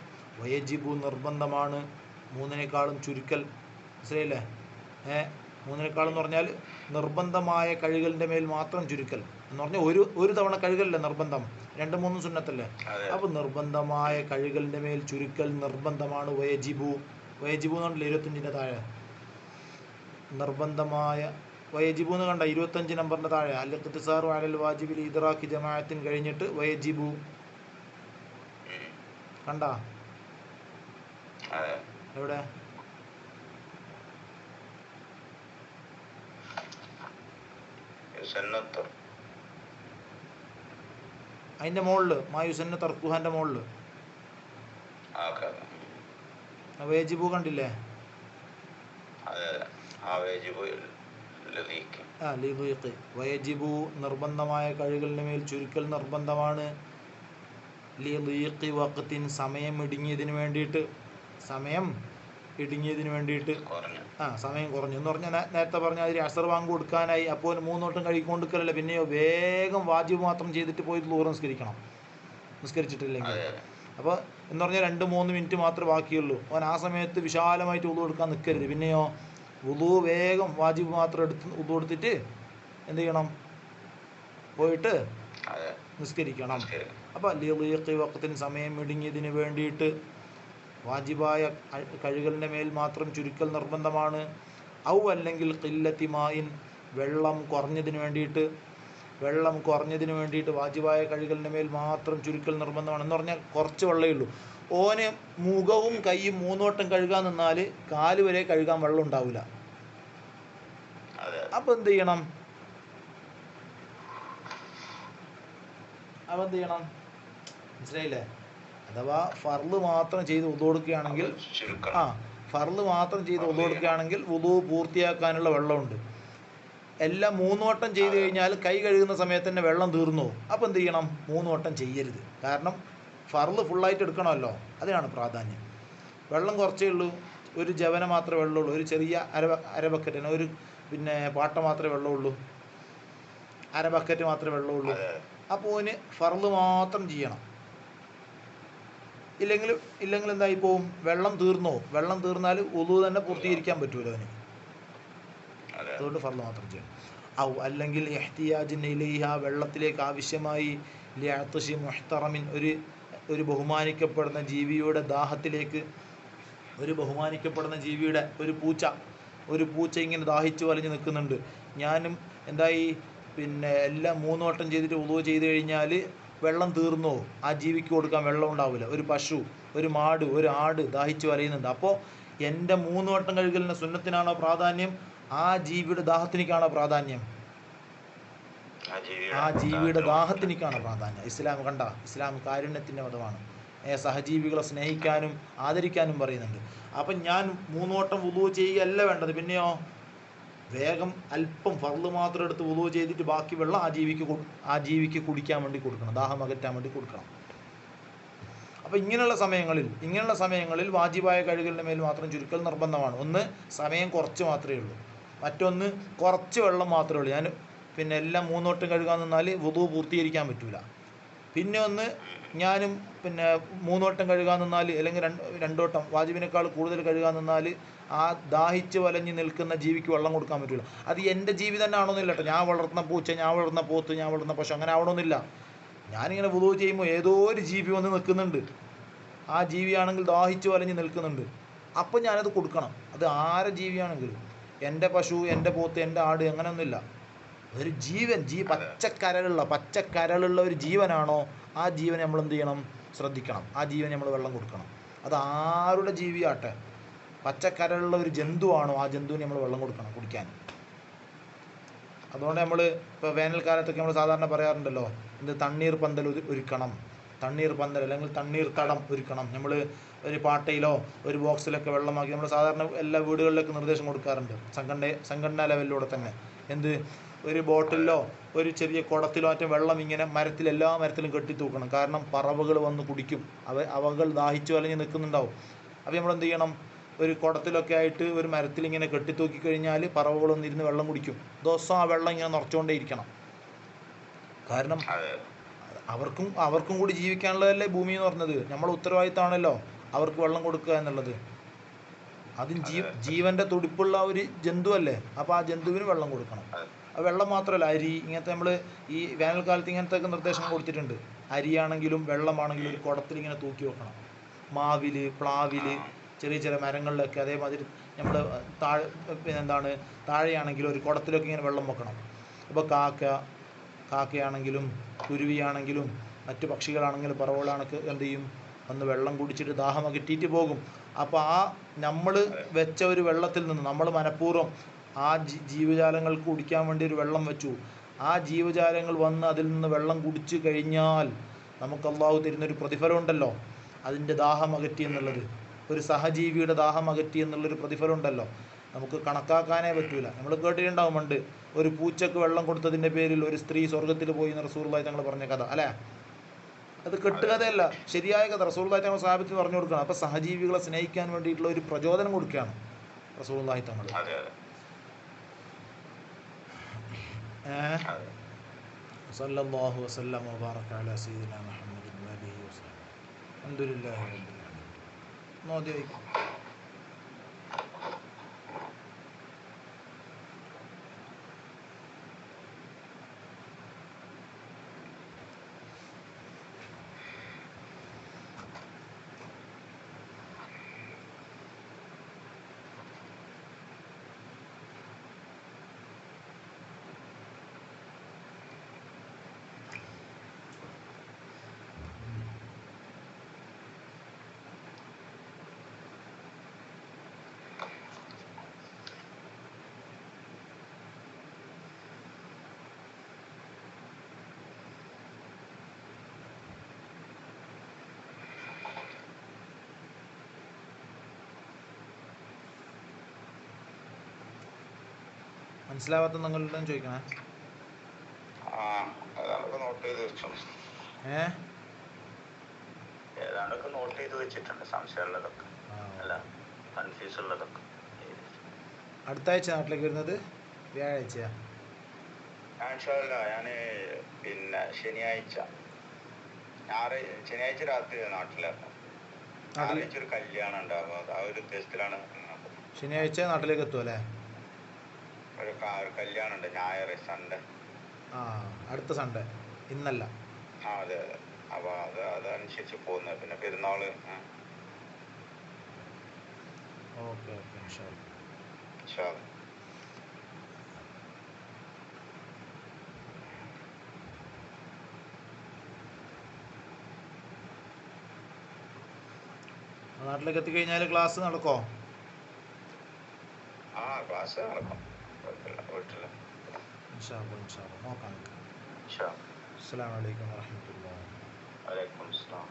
വയജിബു നിർബന്ധമാണ്, 3-നേക്കാളും ചുരുക്കൽ. മനസ്സിലായില്ലേ? 3-നേക്കാളെന്ന് പറഞ്ഞാൽ നിർബന്ധമായ കഴുകലിൻ്റെ മേൽ മാത്രം ചുരുക്കൽ എന്ന് പറഞ്ഞാൽ ഒരു തവണ കഴുകലല്ലേ നിർബന്ധം, 2-3 സുന്നത്തല്ലേ. അപ്പോൾ നിർബന്ധമായ കഴുകലിൻ്റെ മേൽ ചുരുക്കൽ നിർബന്ധമാണ്. വയജിബു എന്ന് പറഞ്ഞില്ല 25-ൻ്റെ താഴെ, നിർബന്ധമായ വയജിബു എന്ന് കണ്ട 25 നമ്പറിൻ്റെ താഴെ അൽ-ഇഖ്തിസാറു അലൽ വാജിബിൽ ഇദ്റാക്കി ജമാഅത്തിൻ കഴിഞ്ഞിട്ട് വയജിബു കണ്ട എവിടെ? അതിൻ്റെ മുകളിൽ മായുസന്ന തർക്കുഹാൻ്റെ മുകളിൽ വേജിബു കണ്ടില്ലേ? വയജിബു നിർബന്ധമായ കഴുകലിന് മേൽ ചുരുക്കൽ നിർബന്ധമാണ്. ലിളീഖി വഖ്തിൻ സമയം ഇടുങ്ങിയതിന് വേണ്ടിയിട്ട്, സമയം കുറഞ്ഞു എന്ന് പറഞ്ഞാൽ നേരത്തെ പറഞ്ഞ അതിൽ അസർ വാങ്ങ് കൊടുക്കാനായി, അപ്പോൾ 3 വട്ടം കഴുകിക്കൊണ്ടിരിക്കലല്ലേ. പിന്നെയോ വേഗം വാജിബ് മാത്രം ചെയ്തിട്ട് പോയി ളുഹർ നിസ്കരിച്ചിട്ടില്ലെങ്കിൽ. അപ്പോൾ എന്ന് പറഞ്ഞാൽ 2-3 മിനിറ്റ് മാത്രമേ ബാക്കിയുള്ളൂ. അവൻ ആ സമയത്ത് വിശാലമായിട്ട് വുളു എടുക്കാൻ നിൽക്കരുത്. പിന്നെയോ വുളു വേഗം വാജിബ് മാത്രം വുളു എടുത്തിട്ട് എന്ത് ചെയ്യണം, പോയിട്ട് നിസ്കരിക്കണം. അപ്പോൾ ലിളീഖി വഖ്തിൻ സമയം ഇടുങ്ങിയതിന് വേണ്ടിയിട്ട് വാജിബായ കഴുകലിൻ്റെ മേൽ മാത്രം ചുരുക്കൽ നിർബന്ധമാണ്. ഔ അല്ലെങ്കിൽ ഖില്ലത്തി മാഇൻ വെള്ളം കുറഞ്ഞതിന് വേണ്ടിയിട്ട് വാജിബായ കഴുകലിൻ്റെ മേൽ മാത്രം ചുരുക്കൽ നിർബന്ധമാണ്. എന്ന് പറഞ്ഞാൽ കുറച്ച് വെള്ളമേ ഉള്ളൂ. ഓന് മുഖവും കൈയും 3 വട്ടം കഴുകാൻ നിന്നാൽ 4 വരെ കഴുകാൻ വെള്ളം ഉണ്ടാവില്ല. അപ്പം എന്ത് ചെയ്യണം, മനസ്സിലായില്ലേ? അഥവാ ഫർള് മാത്രം ചെയ്ത് വുളു കൊടുക്കുകയാണെങ്കിൽ, ഫർള് മാത്രം ചെയ്ത് വുളു കൊടുക്കുകയാണെങ്കിൽ വുളു പൂർത്തിയാക്കാനുള്ള വെള്ളമുണ്ട്. എല്ലാം 3 വട്ടം ചെയ്ത് കഴിഞ്ഞാൽ കൈ കഴുകുന്ന സമയത്ത് തന്നെ വെള്ളം തീർന്നു. അപ്പോൾ എന്ത് ചെയ്യണം, 3 വട്ടം ചെയ്യരുത്. കാരണം ഫർള് ഫുള്ളായിട്ട് എടുക്കണമല്ലോ, അതിനാണ് പ്രാധാന്യം. വെള്ളം കുറച്ചേ ഉള്ളൂ, ഒരു ജവന മാത്രമേ വെള്ളമുള്ളൂ, ഒരു ചെറിയ അര ബക്കറ്റിന് ഒരു പാട്ട മാത്രമേ വെള്ളമുള്ളൂ, അര ബക്കറ്റ് മാത്രമേ വെള്ളമുള്ളൂ. അപ്പോൾ ഓന് ഫർള് മാത്രം ചെയ്യണം. ഇല്ലെങ്കിൽ എന്തായി പോവും, വെള്ളം തീർന്നാൽ വുളു തന്നെ പൂർത്തീകരിക്കാൻ പറ്റൂല അവന്. അതുകൊണ്ട് ഫർള് മാത്രം ചെയ്യണം. ഔ അല്ലെങ്കിൽ ഇഹ്തിയാജിൻ ഇലൈഹ വെള്ളത്തിലേക്ക് ആവശ്യമായി, ലിഅത്സി മുഹ്തറമിൻ ഒരു ബഹുമാനിക്കപ്പെടുന്ന ജീവിയുടെ ദാഹത്തിലേക്ക്, ഒരു പൂച്ച ഇങ്ങനെ ദാഹിച്ച് വലഞ്ഞ് നിൽക്കുന്നുണ്ട്. ഞാനും എന്തായി എല്ലാം 3 വട്ടം ചെയ്തിട്ട് വുളു ചെയ്ത് കഴിഞ്ഞാൽ വെള്ളം തീർന്നോ, ആ ജീവിക്ക് കൊടുക്കാൻ വെള്ളം ഉണ്ടാവില്ല. ഒരു പശു, ഒരു മാട്, ഒരു ആട് ദാഹിച്ച് വലയുന്നുണ്ട്. അപ്പോൾ എൻ്റെ 3 വട്ടം കഴുകലിൻ്റെ സുന്നത്തിനാണോ പ്രാധാന്യം, ആ ജീവിയുടെ ദാഹത്തിനേക്കാണോ പ്രാധാന്യം? ആ ജീവിയുടെ ദാഹത്തിനേക്കാണ് പ്രാധാന്യം. ഇസ്ലാം കാരുണ്യത്തിൻ്റെ മതമാണ്. സഹജീവികളെ സ്നേഹിക്കാനും ആദരിക്കാനും പറയുന്നുണ്ട്. അപ്പം ഞാൻ 3 വട്ടം വുളു ചെയ്യുകയല്ല വേണ്ടത്. പിന്നെയോ വേഗം അല്പം ഫർള് മാത്രം എടുത്ത് വുളു ചെയ്തിട്ട് ബാക്കി വെള്ളം ആ ജീവിക്ക് കുടിക്കാൻ വേണ്ടി കൊടുക്കണം, ദാഹം അകറ്റാൻ വേണ്ടി കൊടുക്കണം. അപ്പോൾ ഇങ്ങനെയുള്ള സമയങ്ങളിൽ വാജിബായ കഴുകലിൻ്റെ മേൽ മാത്രം ചുരുക്കൽ നിർബന്ധമാണ്. ഒന്ന്, സമയം കുറച്ച് മാത്രമേ ഉള്ളൂ. മറ്റൊന്ന് കുറച്ച് വെള്ളം മാത്രമേ ഉള്ളൂ. ഞാൻ പിന്നെ എല്ലാം 3 വട്ടം കഴുകാൻ നിന്നാൽ വുളു പൂർത്തീകരിക്കാൻ പറ്റില്ല. പിന്നെ ഒന്ന് ഞാനും പിന്നെ 3 വട്ടം കഴുകാൻ നിന്നാൽ അല്ലെങ്കിൽ 2 വട്ടം വാജിബിനേക്കാൾ കൂടുതൽ കഴുകാൻ നിന്നാൽ ആ ദാഹിച്ച് വലഞ്ഞ് നിൽക്കുന്ന ജീവിക്ക് വെള്ളം കൊടുക്കാൻ പറ്റില്ല. അത് എൻ്റെ ജീവി തന്നെ ആവണമെന്നില്ല കേട്ടോ. ഞാൻ വളർത്തുന്ന പൂച്ച, ഞാൻ വളർത്തുന്ന പോത്ത്, ഞാൻ വളർത്തുന്ന പശു അങ്ങനെ ആവണമെന്നില്ല. ഞാനിങ്ങനെ വുളു ചെയ്യുമ്പോൾ ഏതോ ഒരു ജീവി വന്ന് നിൽക്കുന്നുണ്ട്. ആ ജീവിയാണെങ്കിൽ ദാഹിച്ച് വലഞ്ഞ് നിൽക്കുന്നുണ്ട്. അപ്പം ഞാനത് കൊടുക്കണം. അത് ആരെ ജീവിയാണെങ്കിലും, എൻ്റെ പശു, എൻ്റെ പോത്ത്, എൻ്റെ ആട് അങ്ങനെയൊന്നുമില്ല. ഒരു ജീവൻ, പച്ചക്കരളുള്ള ഒരു ജീവനാണോ ആ ജീവൻ നമ്മൾ എന്ത് ചെയ്യണം? ശ്രദ്ധിക്കണം. ആ ജീവൻ നമ്മൾ വെള്ളം കൊടുക്കണം. അത് ആരുടെ ജീവിയാട്ടെ, പച്ചക്കരളുള്ള ഒരു ജന്തുവാണോ ആ ജന്തുവിന് നമ്മൾ വെള്ളം കൊടുക്കണം കുടിക്കാൻ. അതുകൊണ്ട് നമ്മൾ ഇപ്പോൾ വേനൽക്കാലത്തൊക്കെ നമ്മൾ സാധാരണ പറയാറുണ്ടല്ലോ, എന്ത് തണ്ണീർ പന്തൽ ഒരുക്കണം, തണ്ണീർ പന്തൽ അല്ലെങ്കിൽ തണ്ണീർ തടം ഒരുക്കണം. നമ്മൾ ഒരു പാട്ടയിലോ ഒരു ബോക്സിലൊക്കെ വെള്ളമാക്കി നമ്മൾ സാധാരണ എല്ലാ വീടുകളിലൊക്കെ നിർദ്ദേശം കൊടുക്കാറുണ്ട്. സംഘടനാ ലെവലിലൂടെ തന്നെ എന്ത് ഒരു ബോട്ടിലോ ഒരു ചെറിയ കുടത്തിലോ മറ്റേ വെള്ളം ഇങ്ങനെ എല്ലാ മരത്തിലും കെട്ടിത്തൂക്കണം. കാരണം പറവകൾ വന്ന് കുടിക്കും. അവകൾ ദാഹിച്ചു വലഞ്ഞ് നിൽക്കുന്നുണ്ടാവും. അപ്പോൾ നമ്മൾ എന്ത് ചെയ്യണം? ഒരു കുടത്തിലൊക്കെ ആയിട്ട് ഒരു മരത്തിൽ ഇങ്ങനെ കെട്ടിത്തൂക്കി കഴിഞ്ഞാൽ പറവകളൊന്നും ഇരുന്ന് വെള്ളം കുടിക്കും. ദിവസം ആ വെള്ളം ഇങ്ങനെ നിറച്ചുകൊണ്ടേ ഇരിക്കണം. കാരണം അവർക്കും കൂടി ജീവിക്കാനുള്ളതല്ലേ ഭൂമി എന്ന് പറഞ്ഞത്. നമ്മളെ ഉത്തരവാദിത്തമാണല്ലോ അവർക്ക് വെള്ളം കൊടുക്കുക എന്നുള്ളത്. അതും ജീവൻ്റെ തുടിപ്പുള്ള ഒരു ജന്തുവല്ലേ. അപ്പോൾ ആ ജന്തുവിന് വെള്ളം കൊടുക്കണം. അത് വെള്ളം മാത്രമല്ല, അരി ഇങ്ങനത്തെ നമ്മൾ ഈ വേനൽക്കാലത്ത് ഇങ്ങനത്തെ ഒക്കെ നിർദ്ദേശം കൊടുത്തിട്ടുണ്ട്. അരിയാണെങ്കിലും വെള്ളമാണെങ്കിലും ഒരു കുടത്തിൽ ഇങ്ങനെ തൂക്കി വെക്കണം. മാവിൽ, പ്ലാവിൽ, ചെറിയ മരങ്ങളിലൊക്കെ അതേമാതിരി നമ്മൾ താഴെയാണെങ്കിലും ഒരു കുടത്തിലൊക്കെ ഇങ്ങനെ വെള്ളം വെക്കണം. അപ്പോൾ കാക്കയാണെങ്കിലും കുരുവിയാണെങ്കിലും മറ്റു പക്ഷികളാണെങ്കിലും പറവകളാണെങ്കിൽ എന്ത് ചെയ്യും? ഒന്ന് വെള്ളം കുടിച്ചിട്ട് ദാഹം അകറ്റിയിട്ട് പോകും. അപ്പോൾ ആ നമ്മൾ വെച്ച ഒരു വെള്ളത്തിൽ നിന്ന് നമ്മൾ മനഃപൂർവ്വം ആ ജീവജാലങ്ങൾക്ക് കുടിക്കാൻ വേണ്ടി ഒരു വെള്ളം വെച്ചു. ആ ജീവജാലങ്ങൾ വന്ന് അതിൽ നിന്ന് വെള്ളം കുടിച്ചു കഴിഞ്ഞാൽ നമുക്ക് അള്ളാഹു തരുന്നൊരു പ്രതിഫലം ഉണ്ടല്ലോ, അതിൻ്റെ ദാഹം അകറ്റി എന്നുള്ളത്. ഒരു സഹജീവിയുടെ ദാഹം അകറ്റി എന്നുള്ളൊരു പ്രതിഫലം ഉണ്ടല്ലോ, നമുക്ക് കണക്കാക്കാനേ പറ്റൂല. നമ്മൾ കേട്ടിട്ടുണ്ടാവും പണ്ട് ഒരു പൂച്ചക്ക് വെള്ളം കൊടുത്തതിൻ്റെ പേരിൽ ഒരു സ്ത്രീ സ്വർഗത്തിൽ പോയി എന്ന് റസൂലുള്ളാഹി തങ്ങൾ പറഞ്ഞ കഥ അല്ലേ? അത് കെട്ടുകഥയല്ല, ശരിയായ കഥ. റസൂലുള്ളാഹി തങ്ങൾ സ്വഹാബത്തിന് പറഞ്ഞു കൊടുക്കണം. അപ്പോൾ സഹജീവികളെ സ്നേഹിക്കാൻ വേണ്ടിയിട്ടുള്ള ഒരു പ്രചോദനം കൊടുക്കുകയാണ് റസൂലുള്ളാഹി തങ്ങൾ. സല്ലല്ലാഹു വസല്ലം വബാറക അലാ സയ്യിദിനാ മുഹമ്മദിൻ വഅലിഹി വസല്ലം. അൽഹംദുലില്ലാഹി റബ്ബിൽ ആലമീൻ. നോദി വയ്ക്കും. മനസ്സിലാവാത്ത നിങ്ങളുടെ ചോദിക്കണേ. ഏതാണ്ടൊക്കെ നോട്ട് ചെയ്ത് വെച്ചിട്ടുണ്ട്, സംശയമുള്ളതൊക്കെ അല്ല കൺഫ്യൂസ് ഉള്ളതൊക്കെ. അടുത്ത ആഴ്ച നാട്ടിലേക്ക് വരുന്നത് വ്യാഴാഴ്ചയാ? ഞാന് പിന്നെ ശനിയാഴ്ച രാത്രി നാട്ടിലാക്കാം. ഞായറാഴ്ച ഒരു കല്യാണം ഉണ്ടാവും, ആ ഒരു ഉദ്ദേശത്തിലാണ്. ശനിയാഴ്ച നാട്ടിലേക്ക് എത്തും അല്ലേ? ഒരു കല്യാണം ഉണ്ട് സൺഡേ. അടുത്ത സൺഡേ, ഇന്നല്ല. അതെ. അപ്പോൾ അതനുസരിച്ച് പോകുന്നത്. പിന്നെ പെരുന്നാള്. ഓക്കെ ഇൻഷാ അല്ലാഹ്. നാട്ടിലേക്ക് എത്തിക്കഴിഞ്ഞാൽ ക്ലാസ് നടക്കോ? ക്ലാസ് നടക്കും, വീട്ടിൽ. ഇൻഷാ അല്ലാഹ് നോക്കാം. അസ്സലാമു അലൈക്കും വറഹ്മത്തുള്ളാഹി. വഅലൈക്കും അസ്സലാം.